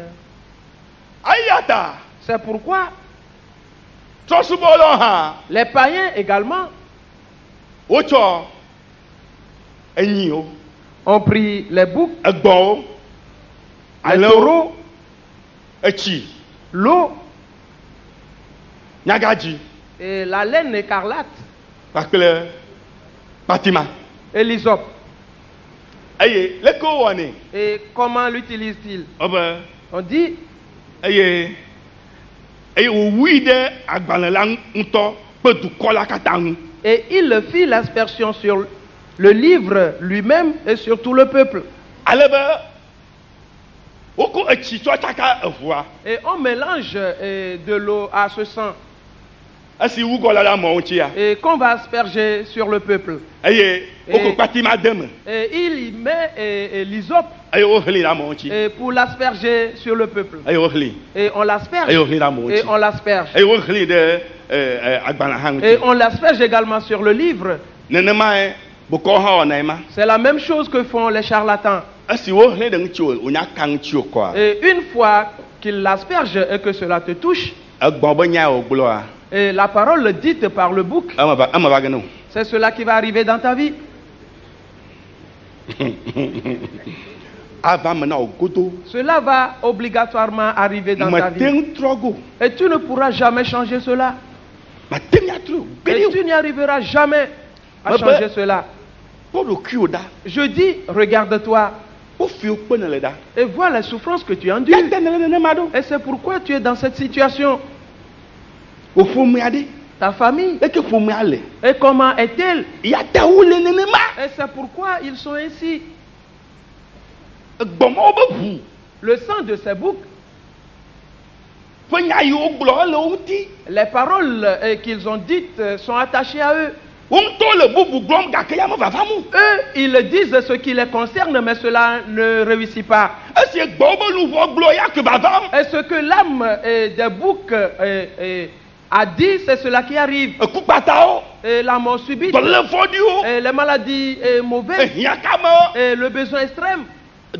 C'est pourquoi les païens également ont pris les boucs, les taureaux, l'eau et la laine écarlate et l'hysope. Et comment l'utilise-t-il? On dit et il fit l'aspersion sur le livre lui-même et sur tout le peuple. Et on mélange de l'eau à ce sang. Et qu'on va asperger sur le peuple. Et il y met l'hysope pour l'asperger sur le peuple. Et on l'asperge. Et on l'asperge. Et on l'asperge également sur le livre. C'est la même chose que font les charlatans. Et une fois qu'ils l'aspergent et que cela te touche, et la parole dite par le bouc, c'est cela qui va arriver dans ta vie. Cela va obligatoirement arriver dans ta vie. Et tu ne pourras jamais changer cela. Et tu n'y arriveras jamais à changer cela. Je dis, regarde-toi. Et vois la souffrance que tu endues. Et c'est pourquoi tu es dans cette situation. Ta famille. Et comment est-elle? Et c'est pourquoi ils sont ainsi. Le sang de ces boucs, les paroles qu'ils ont dites sont attachées à eux. Eux, ils disent ce qui les concerne, mais cela ne réussit pas. Et ce que l'âme des boucs a dit, c'est cela qui arrive. Et la mort subite, et les maladies mauvaises, et le besoin extrême, et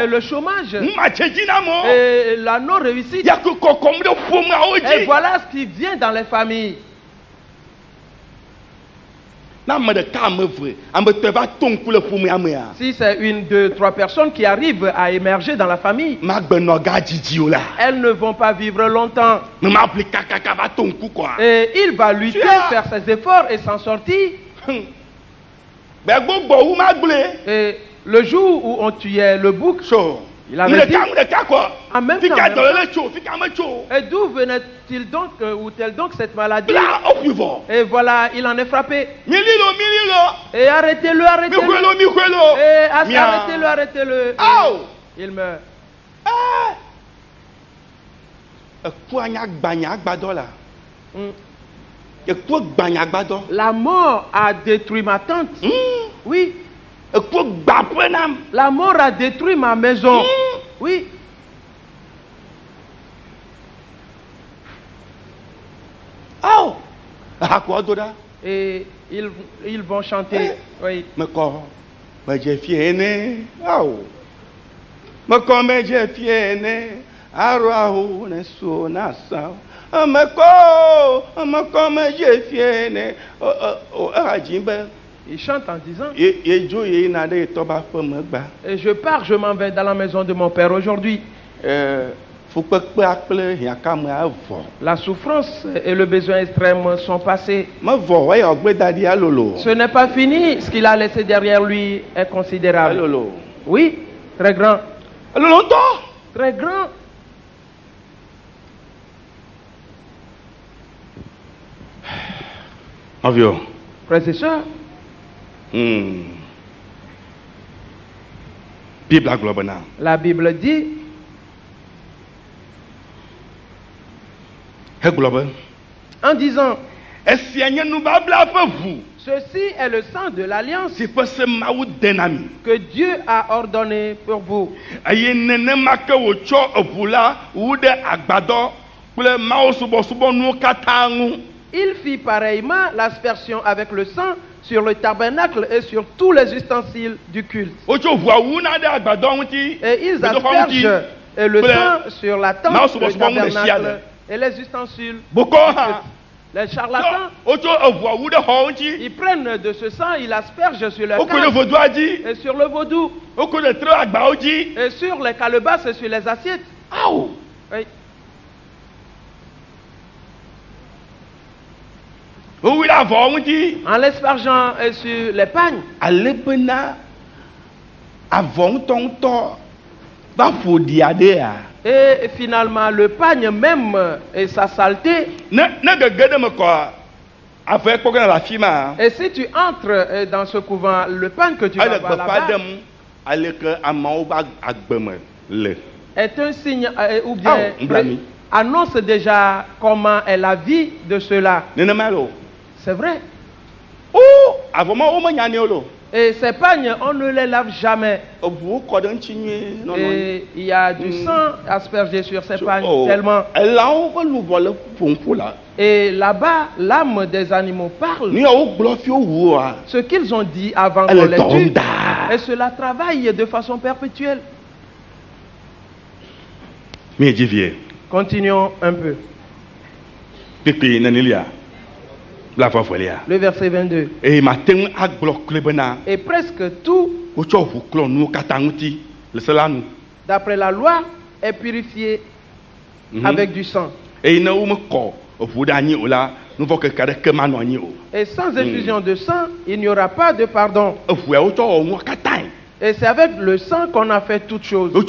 le chômage, et la non-réussite. Et voilà ce qui vient dans les familles. Si c'est une, deux, trois personnes qui arrivent à émerger dans la famille, elles ne vont pas vivre longtemps. Et il va lutter, faire ses efforts et s'en sortir. Et le jour où on tuait le bouc, il avait dit, en même temps, et d'où venait-il donc, ou-t-elle donc cette maladie? Et voilà, il en est frappé. Et arrêtez-le, arrêtez-le. Et arrêtez-le, arrêtez-le. Il meurt. La mort a détruit ma tante. Oui. La mort a détruit ma maison. Oui. Et ils vont chanter. Oui. Il chante en disant, et je pars, je m'en vais dans la maison de mon père aujourd'hui. La souffrance et le besoin extrême sont passés. Ce n'est pas fini. Ce qu'il a laissé derrière lui est considérable. Oui, très grand. Très grand. Frères et sœurs, la Bible dit, en disant, ceci est le sang de l'alliance que Dieu a ordonné pour vous. Il fit pareillement l'aspersion avec le sang sur le tabernacle et sur tous les ustensiles du culte. Et ils aspergent le sang sur la tente, le tabernacle et les ustensiles. Les charlatans, ils prennent de ce sang, ils aspergent sur le camp et sur le vaudou et sur les calebasses et sur les assiettes. Oui. En l'espargeant sur les pagnes. Et finalement, le pagne même et sa saleté. Et si tu entres dans ce couvent, le pagne que tu vas voir là-bas est un signe ou bien annonce déjà comment est la vie de ceux-là. C'est vrai. Et ces pagnes, on ne les lave jamais. Et il y a du sang aspergé sur ces pagnes tellement. Et là-bas, l'âme des animaux parle. Ce qu'ils ont dit avant qu'on les tue. Et cela travaille de façon perpétuelle. Continuons un peu. Le verset 22. Et presque tout, d'après la loi, est purifié avec du sang. Et sans effusion de sang, il n'y aura pas de pardon. Et c'est avec le sang qu'on a fait toutes choses. Et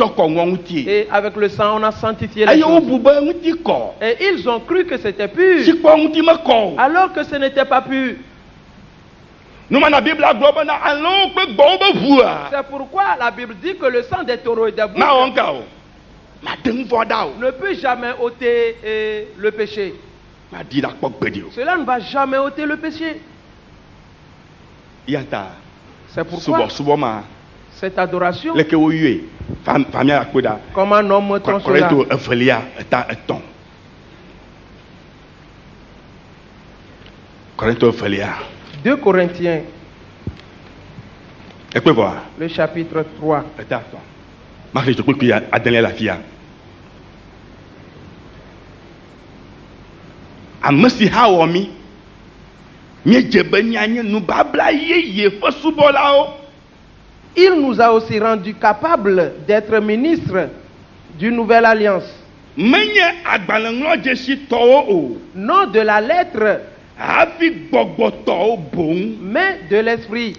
avec le sang, on a sanctifié les choses. Et ils ont cru que c'était pur, alors que ce n'était pas pur. C'est pourquoi la Bible dit que le sang des taureaux et des boucs ne peut jamais ôter le péché. Cela ne va jamais ôter le péché. C'est pourquoi cette adoration, comment nomme-t-on cela? 2 Corinthiens, le chapitre 3. Il nous a aussi rendu capables d'être ministres d'une nouvelle alliance. Non de la lettre, mais de l'esprit.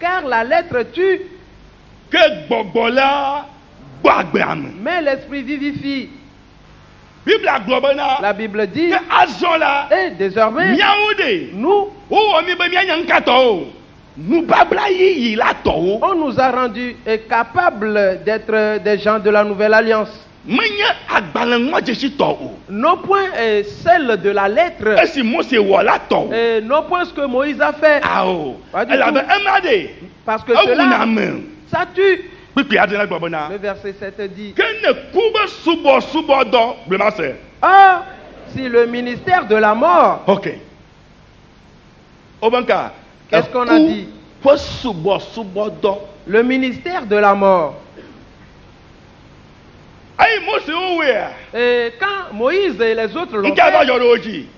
Car la lettre tue, mais l'esprit vivifie. La Bible dit, et désormais, nous, on nous a rendus capables d'être des gens de la nouvelle alliance. Non point celle de la lettre, non point ce que Moïse a fait. Pas du tout. Parce que cela, ça tue. Le verset 7 dit, ah, si le ministère de la mort, qu'est-ce qu'on a dit? Le ministère de la mort. Et quand Moïse et les autres l'ont fait,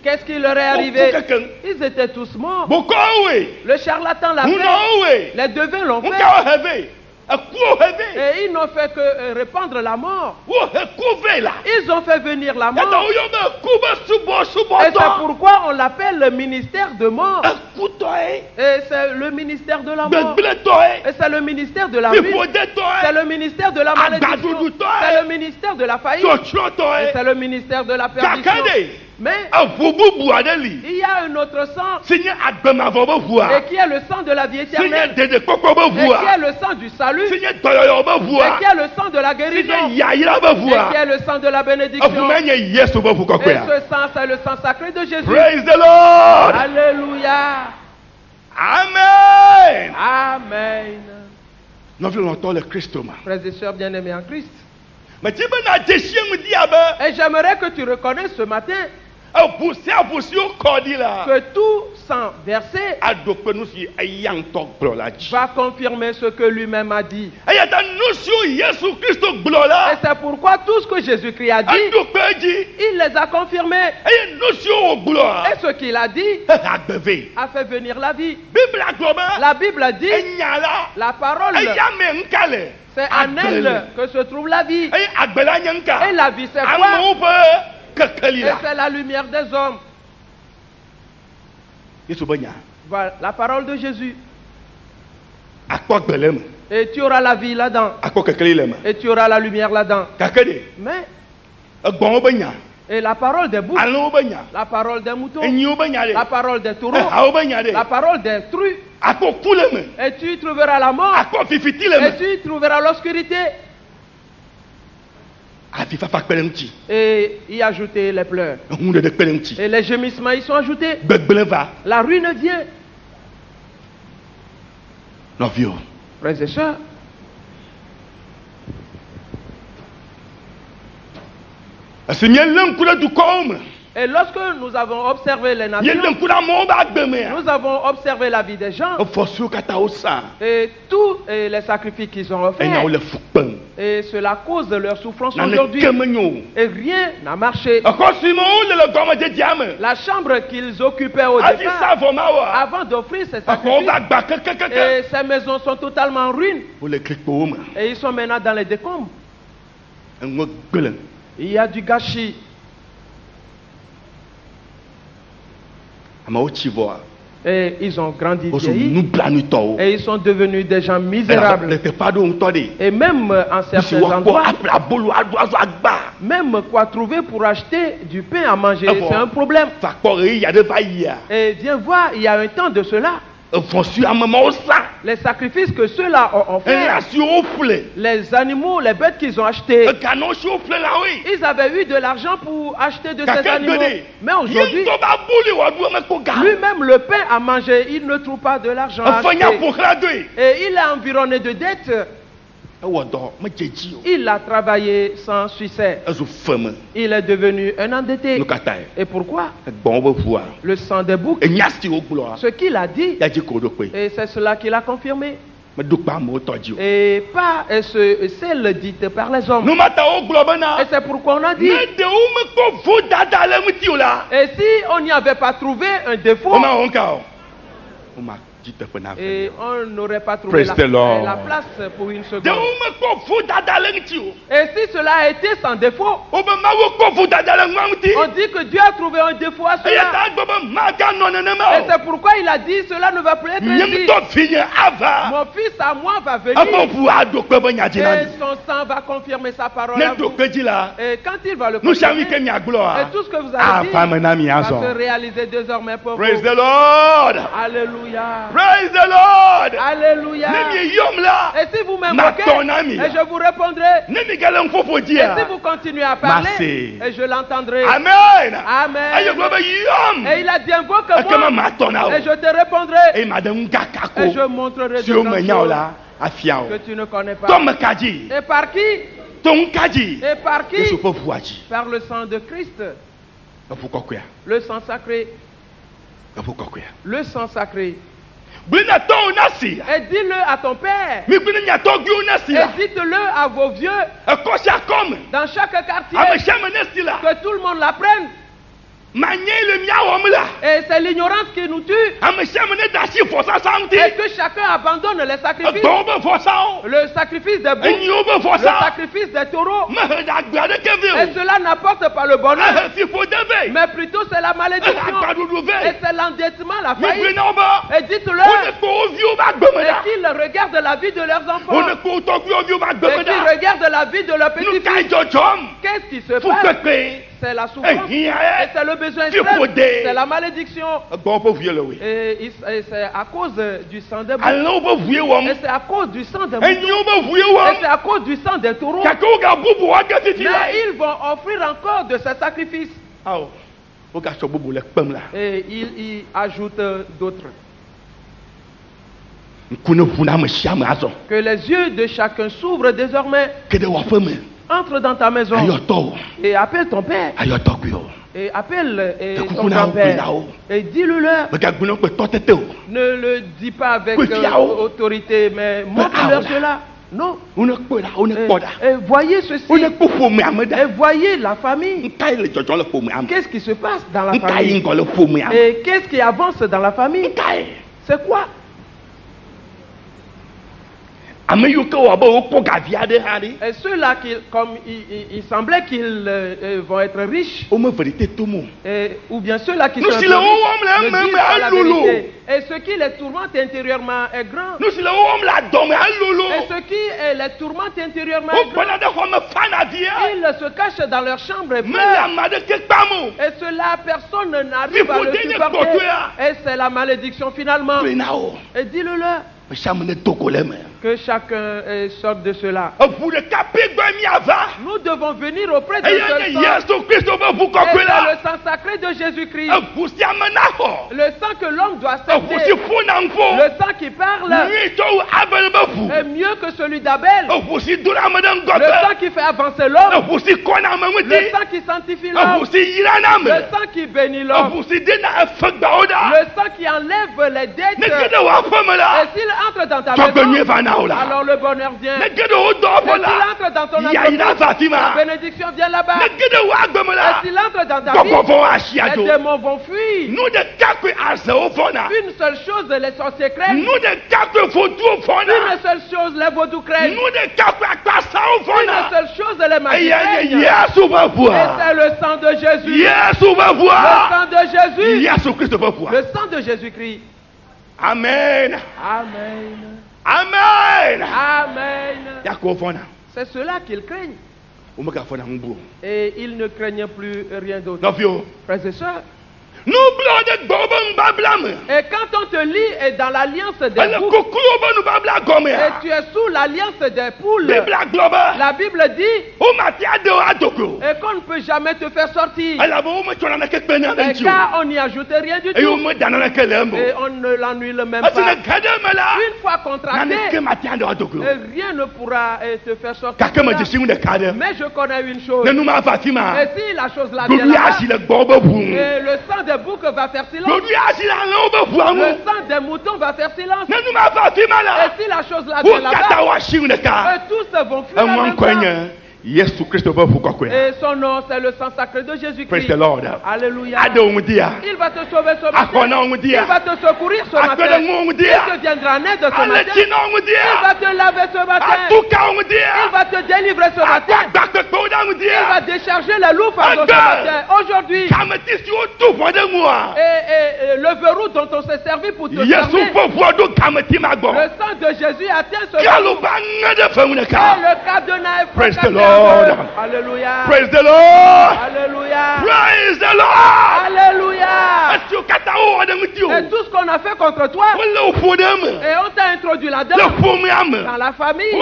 qu'est-ce qui leur est arrivé? Ils étaient tous morts. Le charlatan l'a fait. Les devins l'ont fait. Et ils n'ont fait que répandre la mort. Ils ont fait venir la mort. Et c'est pourquoi on l'appelle le ministère de mort. Et c'est le ministère de la mort. Et c'est le ministère de la vie. C'est le ministère de la malédiction. C'est le ministère de la faillite. Et c'est le ministère de la perdition. Mais il y a un autre sang, et qui est le sang de la vie éternelle, et qui est le sang du salut, et qui est le sang de la guérison, et qui est le sang de la bénédiction. Et ce sang, c'est le sang sacré de Jésus. Praise the Lord. Alléluia. Amen. Amen. Nous voulons entendre le Christ. Frères et sœurs bien-aimés en Christ. Et j'aimerais que tu reconnaisses ce matin que tout sang versé va confirmer ce que lui-même a dit. Et c'est pourquoi tout ce que Jésus-Christ a dit, il les a confirmés. Et ce qu'il a dit a fait venir la vie. La Bible a dit, la parole, c'est en elle que se trouve la vie. Et la vie, c'est quoi? Et c'est la lumière des hommes. Voilà la parole de Jésus. Et tu auras la vie là-dedans. Et tu auras la lumière là-dedans. Mais et la parole des boucs, la parole des moutons, la parole des taureaux, la parole des truies. Et tu trouveras la mort. Et tu trouveras l'obscurité. Et y ajouter les pleurs. Et les gémissements y sont ajoutés. La ruine vient. Frères et sœurs, et lorsque nous avons observé les nations, nous avons observé la vie des gens, et tous les sacrifices qu'ils ont offerts, et cela cause de leur souffrance aujourd'hui. Et rien n'a marché. La chambre qu'ils occupaient au départ, avant d'offrir ces sacrifices, et ces maisons sont totalement en ruine. Et ils sont maintenant dans les décombres. Il y a du gâchis. Et ils ont grandi vieilli. Et ils sont devenus des gens misérables. Et même en certains endroits, même quoi trouver pour acheter du pain à manger, c'est un problème. Et viens voir, il y a un temps de cela, les sacrifices que ceux-là ont fait, les animaux, les bêtes qu'ils ont achetés, ils avaient eu de l'argent pour acheter de ces animaux. Mais aujourd'hui, lui-même le pain à manger, il ne trouve pas de l'argent à acheter. Et il est environné de dettes. Il a travaillé sans succès. Il est devenu un endetté. Et pourquoi? Le sang des boucs. Ce qu'il a dit, et c'est cela qu'il a confirmé. Et pas celle dite par les hommes. Et c'est pourquoi on a dit. Et si on n'y avait pas trouvé un défaut, et on n'aurait pas trouvé la place pour une seconde. Et si cela a été sans défaut, on dit que Dieu a trouvé un défaut à cela. Et c'est pourquoi il a dit cela ne va plus être ainsi. Mon fils à moi va venir et son sang va confirmer sa parole à vous. Et quand il va le confirmer, et tout ce que vous avez dit va se réaliser désormais pour vous. Praise the Lord. Alléluia. Praise the Lord. Alléluia. Et si vous me moquez, et je vous répondrai. Et si vous continuez à parler, et je l'entendrai. Amen. Amen. Et il a dit invoque-moi, et je te répondrai. Et je montrerai de grandes choses que tu ne connais pas. Et par qui? Et par qui? Par le sang de Christ. Le sang sacré. Le sang sacré. Et dis-le à ton père. Et dites-le à vos vieux. Dans chaque quartier. Que tout le monde l'apprenne. Et c'est l'ignorance qui nous tue. Et que chacun abandonne les sacrifices. Le sacrifice des boucs, le sacrifice des taureaux. Et cela n'apporte pas le bonheur, mais plutôt c'est la malédiction. Et c'est l'endettement, la faillite. Et dites-leur et qu'ils regardent la vie de leurs enfants. Et qu'ils regardent la vie de leurs petits-fils. Qu'est-ce qui se passe? C'est la souffrance. Et c'est le besoin extrême. C'est la malédiction. Et c'est à cause du sang des boucs. Et c'est à cause du sang des boucs. Et c'est à cause du sang des taureaux. Mais ils vont offrir encore de ces sacrifices. Et ils y ajoutent d'autres. Que les yeux de chacun s'ouvrent désormais. Entre dans ta maison et appelle ton père. Et appelle ton grand-père. Et dis-le-leur. Ne le dis pas avec autorité, mais montre-leur cela. Non. Et voyez ceci. Et voyez la famille. Qu'est-ce qui se passe dans la famille? Et qu'est-ce qui avance dans la famille? C'est quoi? Et ceux-là, comme il semblait qu'ils vont être riches, ou bien ceux-là qui sont riches, ne disent pas la vérité. Et ce qui les tourmente intérieurement est grand. Et ce qui les tourmente intérieurement est grand. Ils se cachent dans leur chambre et pleurent. Et cela, personne n'arrive à le supporter. Et c'est la malédiction finalement. Et dis-le-leur. Que chacun sorte de cela. Nous devons venir auprès de ce sang. Et c'est le sang sacré de Jésus-Christ. Le sang que l'homme doit cesser. Le sang qui parle est mieux que celui d'Abel. Le sang qui fait avancer l'homme. Le sang qui sanctifie l'homme. Le sang qui bénit l'homme. Le sang qui enlève les dettes. Et s'il entre dans ta maison, alors le bonheur vient. Et s'il entre dans ton entreprise, la bénédiction vient là-bas. Et s'il entre dans ta vie, les démons vont fuir. Une seule chose, les sorciers craignent. Une seule chose, les vaudous craignent. Une seule chose, les magies craignent. Et c'est le sang de Jésus. Le sang de Jésus. Le sang de Jésus-Christ. Amen. Amen. Amen. Amen. C'est cela qu'ils craignent. Et ils ne craignent plus rien d'autre. Frères et sœurs, et quand on te lit et dans l'alliance des boucs, et tu es sous l'alliance des poules, la Bible dit et qu'on ne peut jamais te faire sortir. Et car on n'y ajoute rien du tout. Et on ne l'ennuie même pas. Une fois contracté, rien ne pourra te faire sortir. Mais je connais une chose. Et si la chose là vient là, et le sang des le bouc va faire silence. Le sang des moutons va faire silence. Et si la chose là vient là-bas, tous vont fuir en même temps. Et son nom, c'est le sang sacré de Jésus-Christ. Praise the Lord. Alléluia. Il va te sauver ce matin. Il va te secourir ce matin. Il te viendra en aide ce matin. Il va te laver ce matin. Il va te délivrer ce matin. Il va décharger les loups fardeaux ce matin. Aujourd'hui. Et le verrou dont on s'est servi pour te fermer. Le sang de Jésus atteint ce verrou. Et le cadenas est Praise the fracassé. Lord. Alléluia. Praise the Lord. Alléluia. Praise the Lord. Alléluia. Et tout ce qu'on a fait contre toi, et on t'a introduit là-dedans, dans la famille,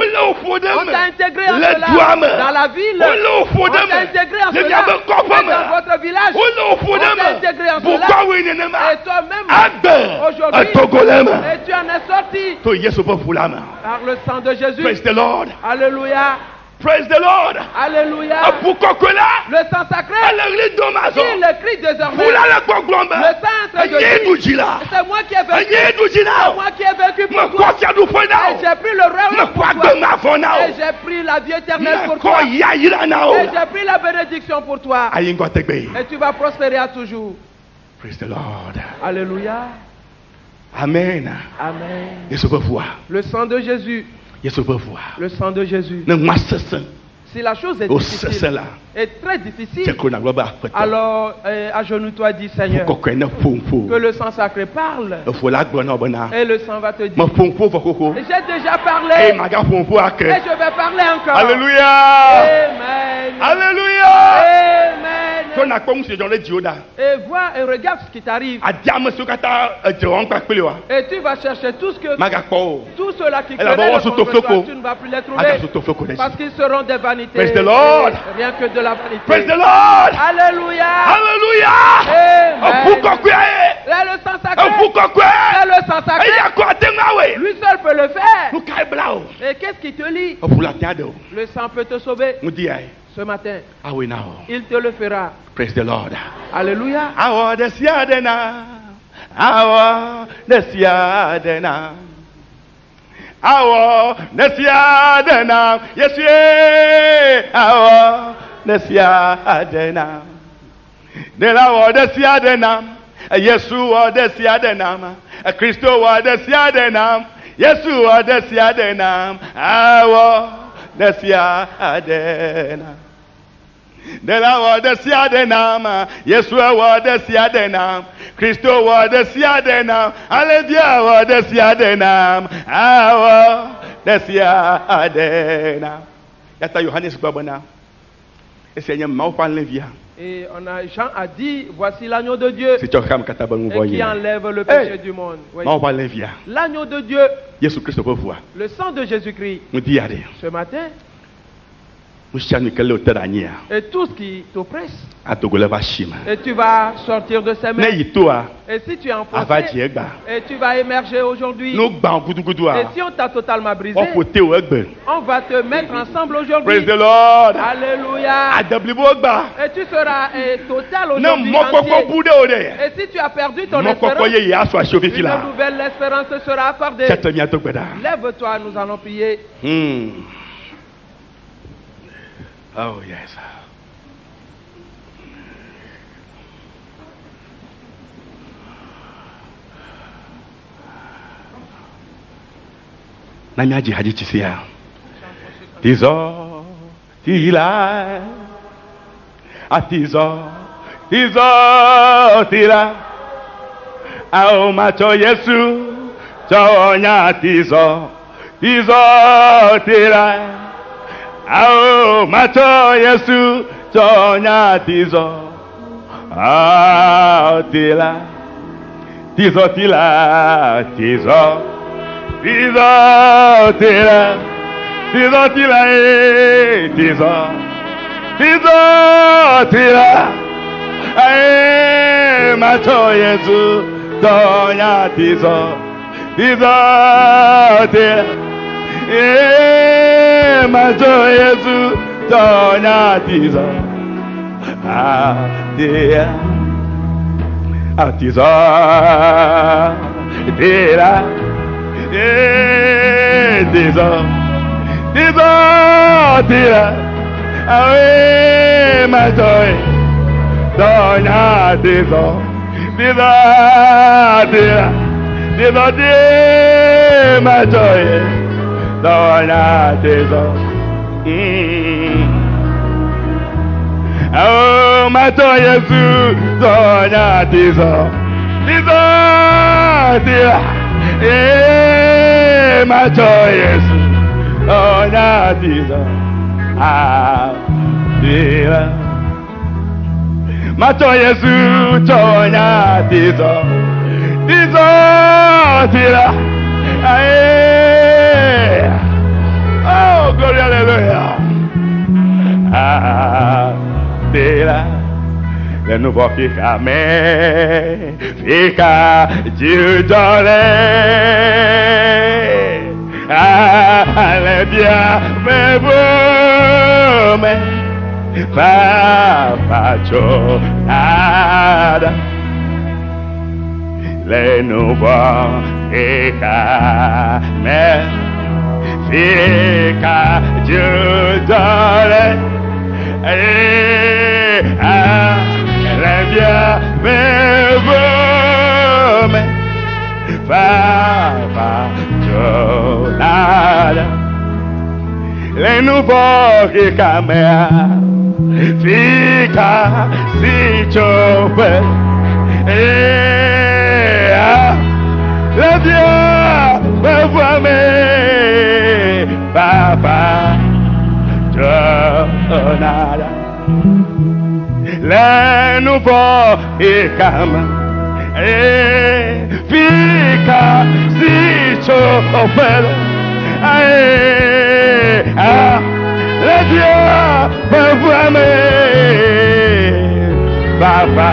on t'a intégré en cela, dans la ville, on t'a intégré en cela, dans votre village, on t'a intégré en cela, et toi-même, aujourd'hui, et tu en es sorti par le sang de Jésus. Praise the Lord. Alléluia. Praise the Lord. Alléluia. Le sang sacré, il le crie désormais. Le sang de Dieu. C'est moi qui ai vécu. C'est moi qui ai vécu pour toi. Et j'ai pris le royaume pour toi. Et j'ai pris la vie éternelle pour toi. Et j'ai pris la bénédiction pour toi. Et tu vas prospérer à toujours. Praise the Lord. Alléluia. Amen. Amen. Le sang de Jésus. Le sang de Jésus. Si la chose est difficile, est très difficile, alors agenouille-toi, dis Seigneur, que le sang sacré parle. Et le sang va te dire, j'ai déjà parlé, et je vais parler encore. Alléluia. Amen. Alléluia. Amen. Et vois et regarde ce qui t'arrive. Et tu vas chercher tout ce que tout ceux-là qui connaissent contre toi, tu ne vas plus les trouver, parce qu'ils seront des vanités. Praise the Lord. Rien que de la vanité. Praise the Lord. Alléluia. Alléluia. Amen. C'est le sang sacré. C'est le sang sacré. Lui seul peut le faire. Et qu'est-ce qui te lie? Le sang peut te sauver. Ce matin, il te le fera. Praise the Lord. Alléluia. Yes, yeah. Nesiadena. De la Odesiadenam. Yesu Odesiadenam. Christo Odesiadenam. Yesu Odesiadenam. Nesiadena. De la Odesiadenam. Yesu Odesiadenam. Christo Odesiadenam. Alleluia Odesiadenam. Nesiadena. Yata Johannes Babana. Et Seigneur, et on a, Jean a dit, voici l'agneau de Dieu et qui enlève le péché du monde. Oui. L'agneau de Dieu, le sang de Jésus-Christ. Ce matin, et tout ce qui t'oppresse, et tu vas sortir de ses mains. Et si tu es enfoncé, et tu vas émerger aujourd'hui. Et si on t'a totalement brisé, on va te mettre ensemble aujourd'hui. Praise the Lord. Alléluia. Et tu seras total aujourd'hui entier. Et si tu as perdu ton espérance, une nouvelle espérance te sera accordée. Lève-toi, nous allons prier. Oh yes. Namiaji hadichisia. Tizo, tila. Atizo, tila. Ao macho Yesu, chonya tizo, tila. Ao macho Yesu chonya tizo tila tizo tila tizo tizo tila tizo tila tizo tizo tila macho Yesu chonya tizo tizo tila macho Yesu tonya tizo artisan, tira, artisan, tira, ah oui, ma joie, donne artisan, tira, ma joie, donne artisan. Oh, ma joie, Jésus, donne artisan, tira, ma joie, Jésus, donne artisan, ah, tira. Ma joie, Jésus, donne artisan, tira, oh, glory, hallelujah. Ah, tira. Le nouveau fica, mais fica Dieu dans les. Ah, les biens, mais vous, mais pas nada. Les nouveaux fica, mais fica Dieu dans les. Ah, les biens, mais vous, mais pas nada. Les nouveaux fica, mais fica si tu veux. Les biens, mais vous, mais pas nada. Les nouveaux fica, fica si tu veux. Les dieux peuvent vous aimer, papa.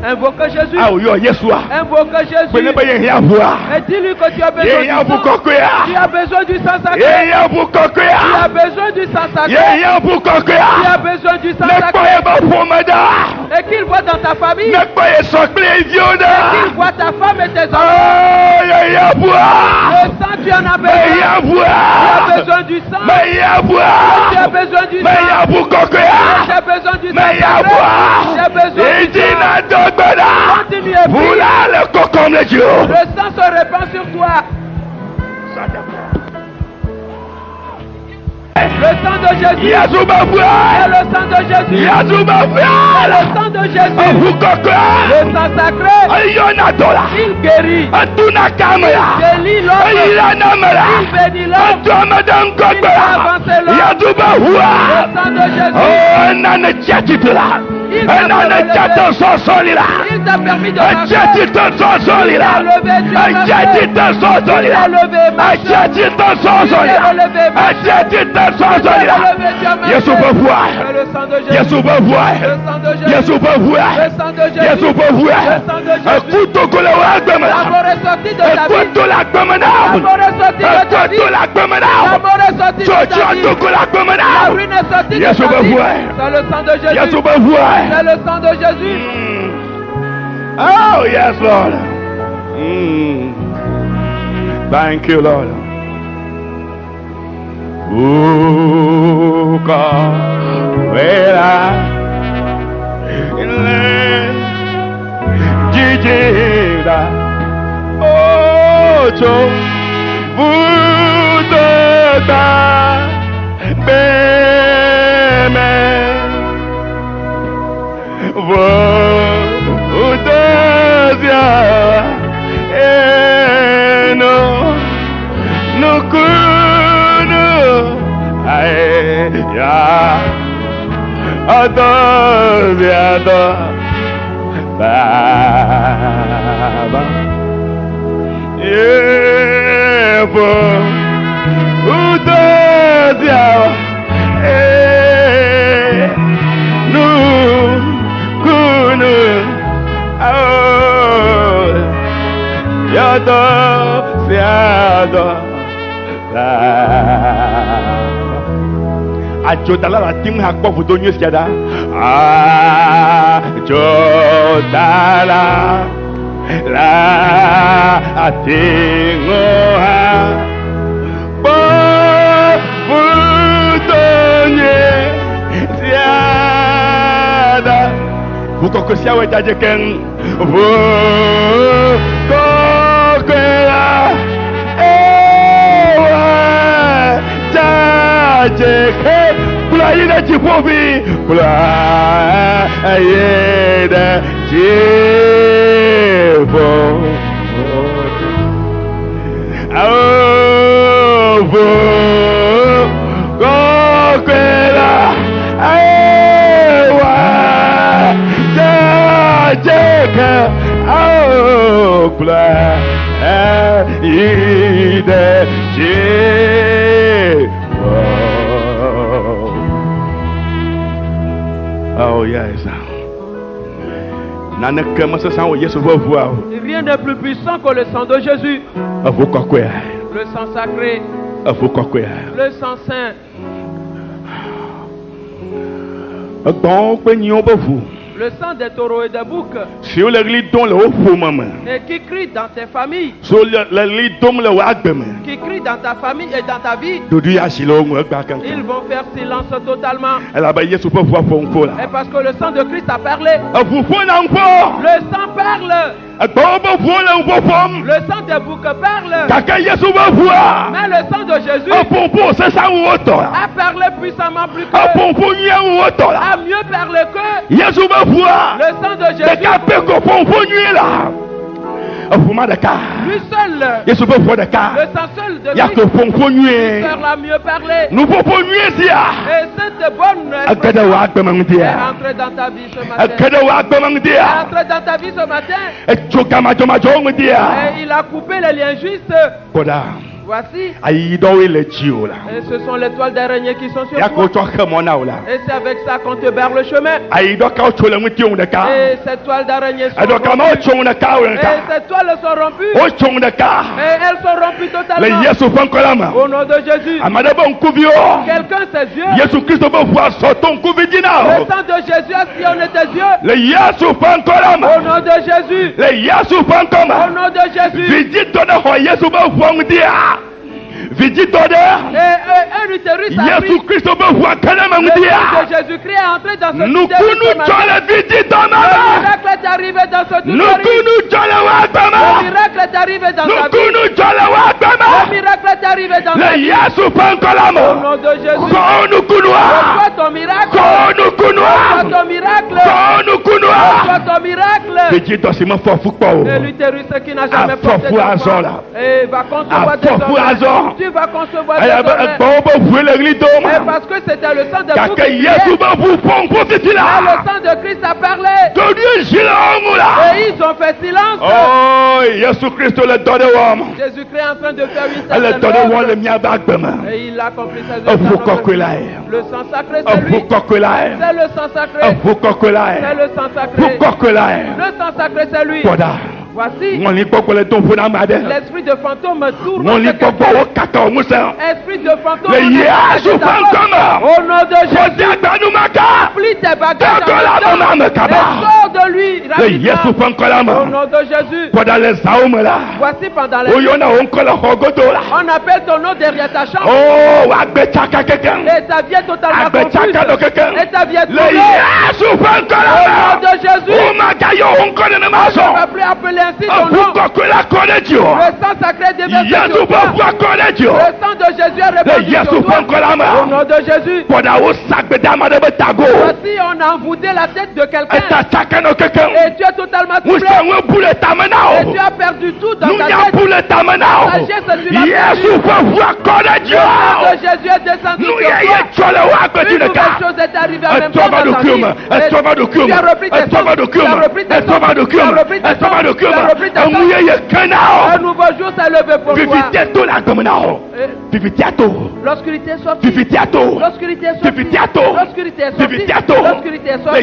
Invoque Jésus. Ah oui, Yeshua. Invoque Jésus. Et dis-lui que tu as besoin du sang. Tu as besoin du sang sacré. Tu as besoin du sang sacré. Tu as besoin du sang sacré. Et qu'il voit dans ta famille. Et qu'il voit ta femme et tes enfants. Le sang, tu en as besoin. Tu as besoin du sang. Tu as besoin du sang. Tu as besoin du sang. Tu as besoin du sang. Continue à prier. Le cocon de Dieu. Le sang se répand sur toi. Le sang de Jésus. C'est le sang de Jésus. C'est le sang de Jésus. Le sang sacré. Il guérit. Il délie l'homme. Il bénit l'homme. Il fait avancer l'homme. Le sang de Jésus. Il t'a permis de marcher. Il t'a levé, tu as marché. Il t'a levé, marché. Il t'a relevé, marché. Yesu peut voir. Le sang de Jésus. Yesu peut voir. Le sang de Jésus. Yesu peut voir. Le sang de Jésus. Yesu peut voir. Le sang de Jésus. Écoute ton colère. L'amour est sorti de ta vie. Écoute ton L'amour est sorti de ta vie. L'amour est sorti de ta vie. La ruine est sortie de ta vie. C'est le sang de Jésus. Yesu peut voir. C'est le sang de Jésus. Oh, yes, Lord. Thank you, Lord. Baba, Ajodala la ting hakpo votonyo siada. Ajodala la atingo ha. Bo votonyo siada. Vous cocosia ou tadjeken. Vous coquela. Tadjeken. Pulaïda Tipovi. Pulaïda Tipovi. Oh, vous coquela. Oh, yes. Rien n'est plus puissant que le sang de Jésus. Le sang sacré. Le sang saint. Le sang des taureaux et des boucs. Et qui crie dans tes familles. Qui crie dans ta famille et dans ta vie. Ils vont faire silence totalement. Et parce que le sang de Christ a parlé. Le sang parle. Le sang des boucs parle. Mais le sang de Jésus a parlé puissamment plus que. A mieux parlé que. Le sang de Jésus. Lui seul. Le sang seul de Christ. L'a mieux parlé. Et cette bonne est entrée dans ta vie ce matin. Est entrée dans ta vie ce matin. Et il a coupé les liens justes. Voici. Et ce sont les toiles d'araignée qui sont sur toi. Et c'est avec ça qu'on te barre le chemin. Et ces toiles d'araignée sont rompues. Et ces toiles sont rompues. Et elles sont rompues totalement. Au nom de Jésus. Quelqu'un ses yeux. Le sang de Jésus a sillonné tes yeux. Au nom de Jésus. Au nom de Jésus. Un utérus a pris. Le sang de Jésus-Christ est entré dans ce utérus. Le miracle est arrivé dans ce utérus. Le miracle est arrivé dans ta vie. Le miracle est arrivé dans ta vie. Au nom de Jésus. Reçois ton miracle. Reçois ton miracle. Reçois ton miracle. Et l'utérus qui n'a jamais porté d'enfant. Et va concevoir des enfants. Tu vas concevoir des enfants. Et parce que c'était le sang de Christ. Mais le sang de Christ a parlé. Et ils ont fait silence. Oh, Jésus-Christ le don de l'homme. Jésus-Christ est en train de faire une certaine œuvre. Et il a accompli ses œuvres. Le sang sacré, c'est lui. C'est le sang sacré. C'est le sang sacré. Le sang sacré, c'est lui. Voici. L'esprit de fantôme tourne. Esprit de fantôme. Au nom de Jésus. Plie tes bagages. Et sors de lui. Rapidement. Au nom de Jésus. Voici pendant les. On appelle ton nom derrière ta chambre. Et ta vie est totalement confuse. Et ta vie est totalement. Au nom de Jésus. On ne va plus appeler ainsi ton nom. Le sang sacré déversé sur toi. Le sang de Jésus est répandu sur toi. Au nom de Jésus. Voici, on a envoûté la tête de quelqu'un. Et tu es totalement troublé. Et tu as perdu tout dans ta tête. Ta sagesse est sur la tête. Le sang de Jésus est descendu sur toi. Une nouvelle chose est arrivée en même temps dans ta vie. Tu as repris tes sens. Tu as repris tes sens. Tu as repris tes sens. Un nouveau jour s'est levé pour toi. L'obscurité est sortie. L'obscurité est sortie. L'obscurité est sortie. L'obscurité est sortie.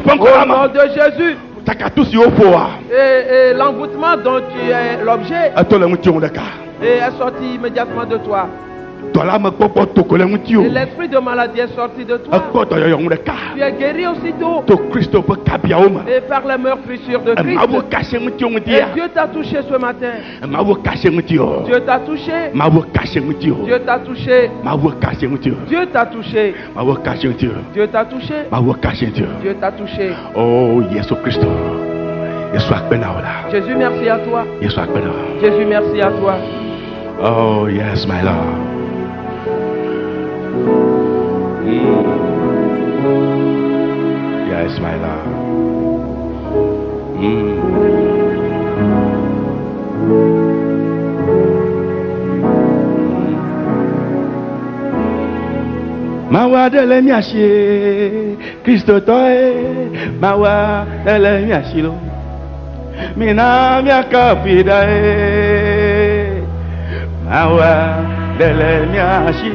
Au nom de Jésus. Et l'envoûtement dont tu es l'objet est sorti immédiatement de toi. Et l'esprit de maladie est sorti de toi. Tu es guéri aussitôt. Et par les meurtrissures de Christ. Et Dieu t'a touché ce matin. Dieu t'a touché. Dieu t'a touché. Dieu t'a touché. Dieu t'a touché. Dieu t'a touché. Oh, Jésus Christ. Jésus, merci à toi. Jésus, merci à toi. Oh, yes, my Lord. Yes, my Lord. Mawa de le miashi, Christo toe, mawa de le miashilo, mina miaka pidae, mawa de le miashi,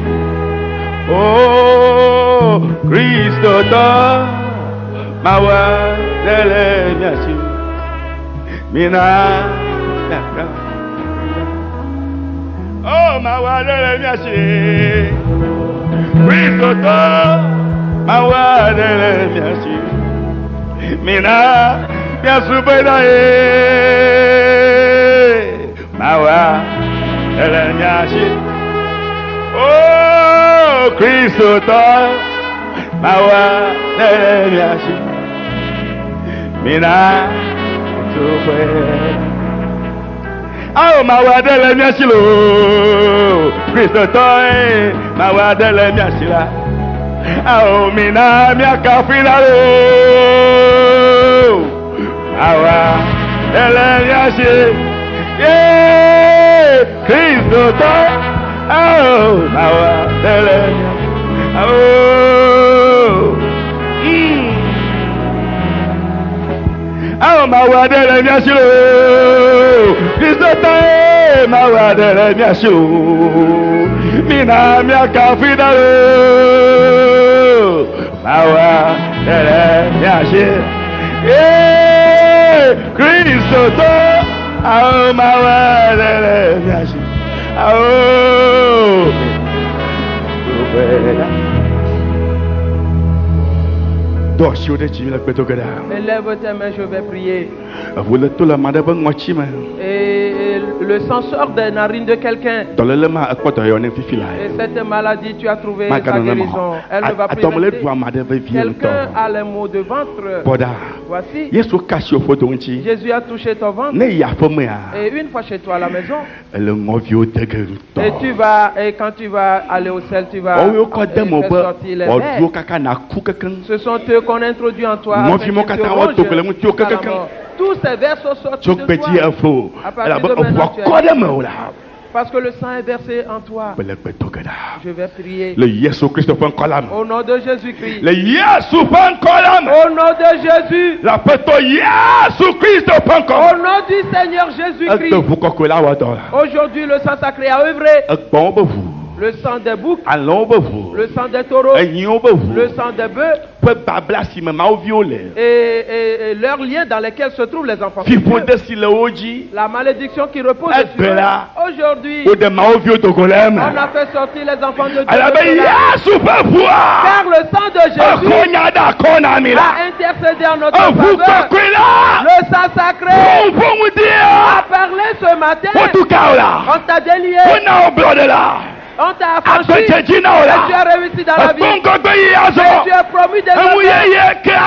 oh Christo toe, mawa de le miashi, mina miaka, oh mawa de le miashi. Cristo mawa dele miashi mina miasubeda mawa dele miashi oh Cristo mawa dele miashi mina subeda oh mawa dele miashi lo Cristo mawa dele miashila oh mina miaka finalo mawa dele miashi yeah Cristo oh mawa dele oh mawa dele miashilo Cristo mawa dele miashilo mina miaka finalo mawa dele miashi yeah Cristo oh mawa dele miashi oh élève tes mains, je vais prier. Et le sang sort des narines de quelqu'un. Et cette maladie, tu as trouvé sa guérison. Elle ne va plus rester. Quelqu'un a les maux de ventre. Voici. Jésus a touché ton ventre. Et une fois chez toi à la maison. Et tu vas, et quand tu vas aller au ciel, tu vas faire sortir les vers. Ce sont eux qu'on introduit en toi. Tous ces vers sont sortis de toi. À partir de maintenant, tu es... Parce que le sang est versé en toi. Je vais prier. Au nom de Jésus-Christ. Au nom de Jésus. Au nom du Seigneur Jésus-Christ. Aujourd'hui, le sang sacré a œuvré. Le sang des boucs, le sang des taureaux, le sang des bœufs, et leurs liens dans lesquels se trouvent les enfants. La malédiction qui repose sur eux. Aujourd'hui, on a fait sortir les enfants de Dieu. Car le sang de Jésus a intercédé en notre faveur. Le sang sacré a parlé ce matin. On t'a délié. On t'a affranchi, et tu as réussi dans la vie. Et tu as promis de un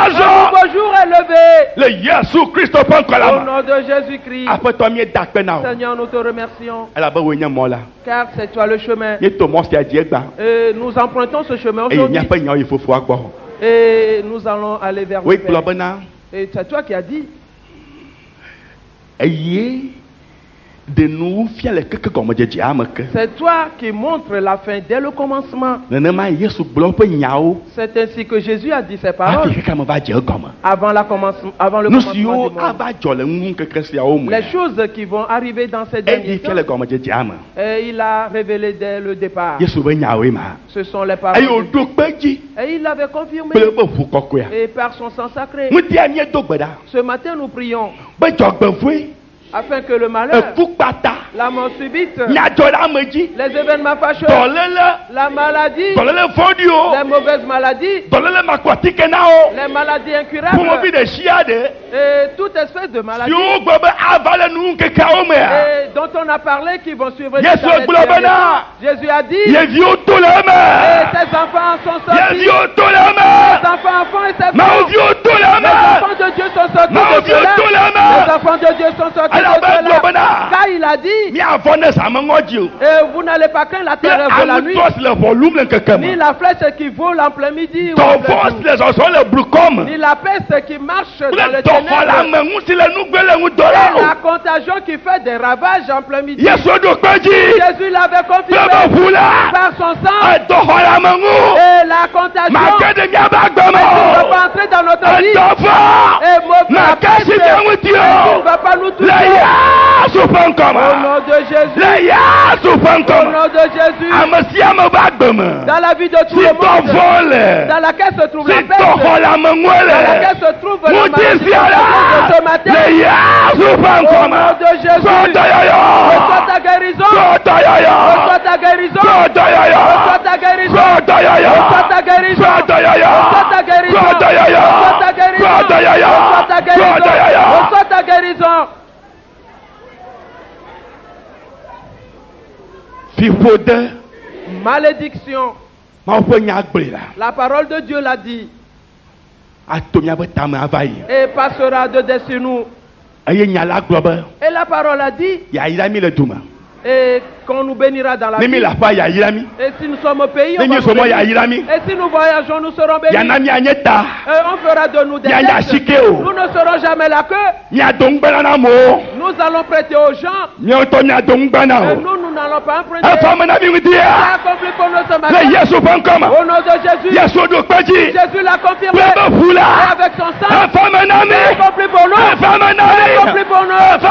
nouveau jour élevé. Au nom de Jésus-Christ. Seigneur, nous te remercions. Car c'est toi le chemin. Et nous empruntons ce chemin aujourd'hui. Et nous allons aller vers le Père. Et c'est toi qui as dit. C'est toi qui montres la fin dès le commencement. C'est ainsi que Jésus a dit ses paroles avant le commencement du monde. Les choses qui vont arriver dans ces derniers temps, et il a révélé dès le départ. Ce sont les paroles et il l'avait confirmé. Et par son sang sacré, ce matin nous prions afin que le malheur, la mort subite, les événements fâcheux, la maladie, les mauvaises maladies, les maladies incurables, et toute espèce de maladie dont on a parlé qui vont suivre Jésus a dit, et ses enfants sont sortis, les enfants et ses femmes, les enfants de Dieu sont sortis de cela, les enfants de Dieu sont sortis de cela, car il a dit, et vous n'allez pas craindre la terreur de la nuit, ni la flèche qui vole en plein midi, ou en plein jour, ni la peste qui marche dans les ténèbres, et la contagion qui fait des ravages en plein midi. Jésus l'avait confirmé par son sang, et la contagion ne va pas entrer dans notre vie, et la peste ne va pas nous toucher. Au nom de Jésus, au nom de Jésus, dans la vie de tout le monde, dans laquelle se trouve la peste, dans laquelle se trouve la maladie de ce matin, au nom de Jésus, reçois ta guérison, reçois ta guérison, reçois ta guérison, reçois ta guérison, reçois ta guérison, reçois ta guérison, reçois ta guérison, reçois ta guérison, reçois ta guérison. Malédiction. La parole de Dieu l'a dit. Et passera de dessus nous. Et la parole a dit. Et qu'on nous bénira dans la vie. Et si nous sommes au pays, on va nous bénir. Et si nous voyageons, nous serons bénis. Et on fera de nous des têtes. Nous ne serons jamais la queue. Nous allons prêter aux gens. Et nous n'allons pas emprunter. C'est accompli pour nous ce matin. Au nom de Jésus. Jésus l'a confirmé. Et avec son sang. C'est accompli pour nous. C'est accompli pour nous. C'est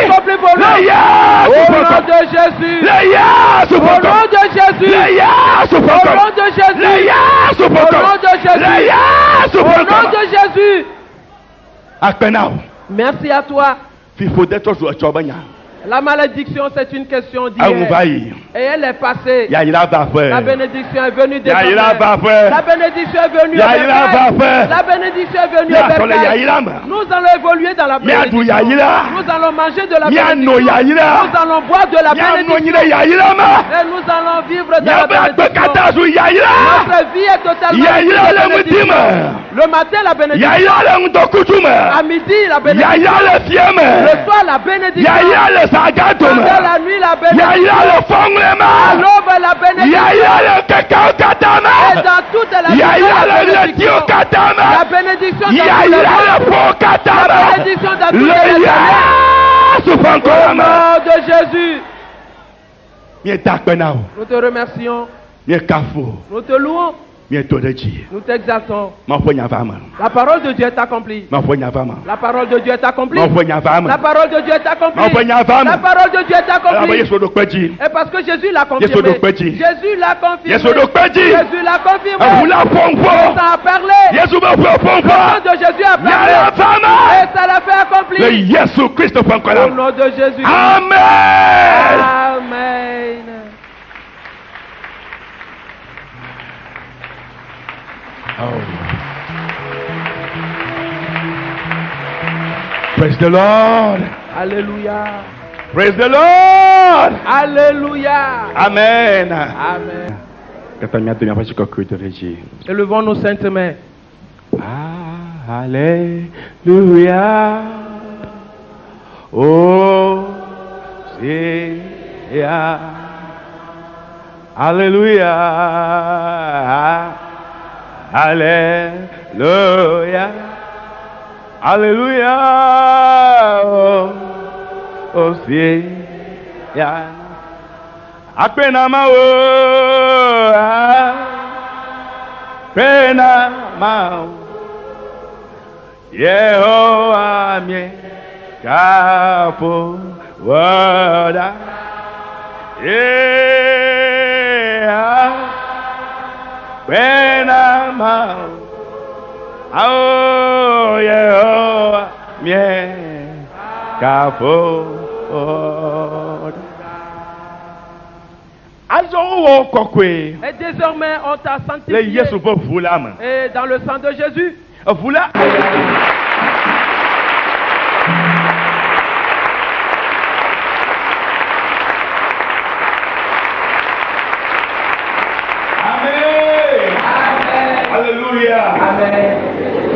accompli pour nous. Au nom de Jésus. Au nom de Jésus. Au nom de Jésus. Au nom de Jésus. Au nom de Jésus. Merci à toi. La malédiction, c'est une question d'hier. Et elle est passée. La bénédiction est venue des bénédiction La bénédiction est venue au bénédiction. La bénédiction est venue au bénédiction. Nous allons évoluer dans la bénédiction. Nous allons manger de la bénédiction. Nous allons boire de la bénédiction. Et nous allons vivre dans la bénédiction. Notre vie est totalement bénédiction. Le matin, la bénédiction. À midi, la bénédiction. Le soir, la bénédiction. Pendant la nuit, la bénédiction. À l'aube, la bénédiction. Et dans toute la bénédiction. La bénédiction dans la bénédiction dans tous les au nom de Jésus. Nous te remercions. Nous te louons. Nous t'exaltons. La parole de Dieu est accomplie. La parole de Dieu est accomplie. La parole de Dieu est accomplie. La parole de Dieu est accomplie. Et parce que Jésus l'a confirmé. Jésus l'a confirmé. Jésus l'a confirmé. Ça a parlé. Le nom de Jésus a parlé. Et ça l'a fait accomplir. Au nom de Jésus. Amen. Amen. Oh. Praise the Lord. Alléluia. Praise the Lord. Alléluia. Amen. Amen. Élevons nos saintes mains. Alléluia. Oh, yeah. Alléluia. Alléluia. Alléluia. Oh, c'est ya. Apena o. Apena ma. Yehowa mi kapo wada. Yeah. Apena ma. Oh, Yehowa mi Et désormais, on t'a sanctifié. Et dans le sang de Jésus. Amen. Alléluia. Amen.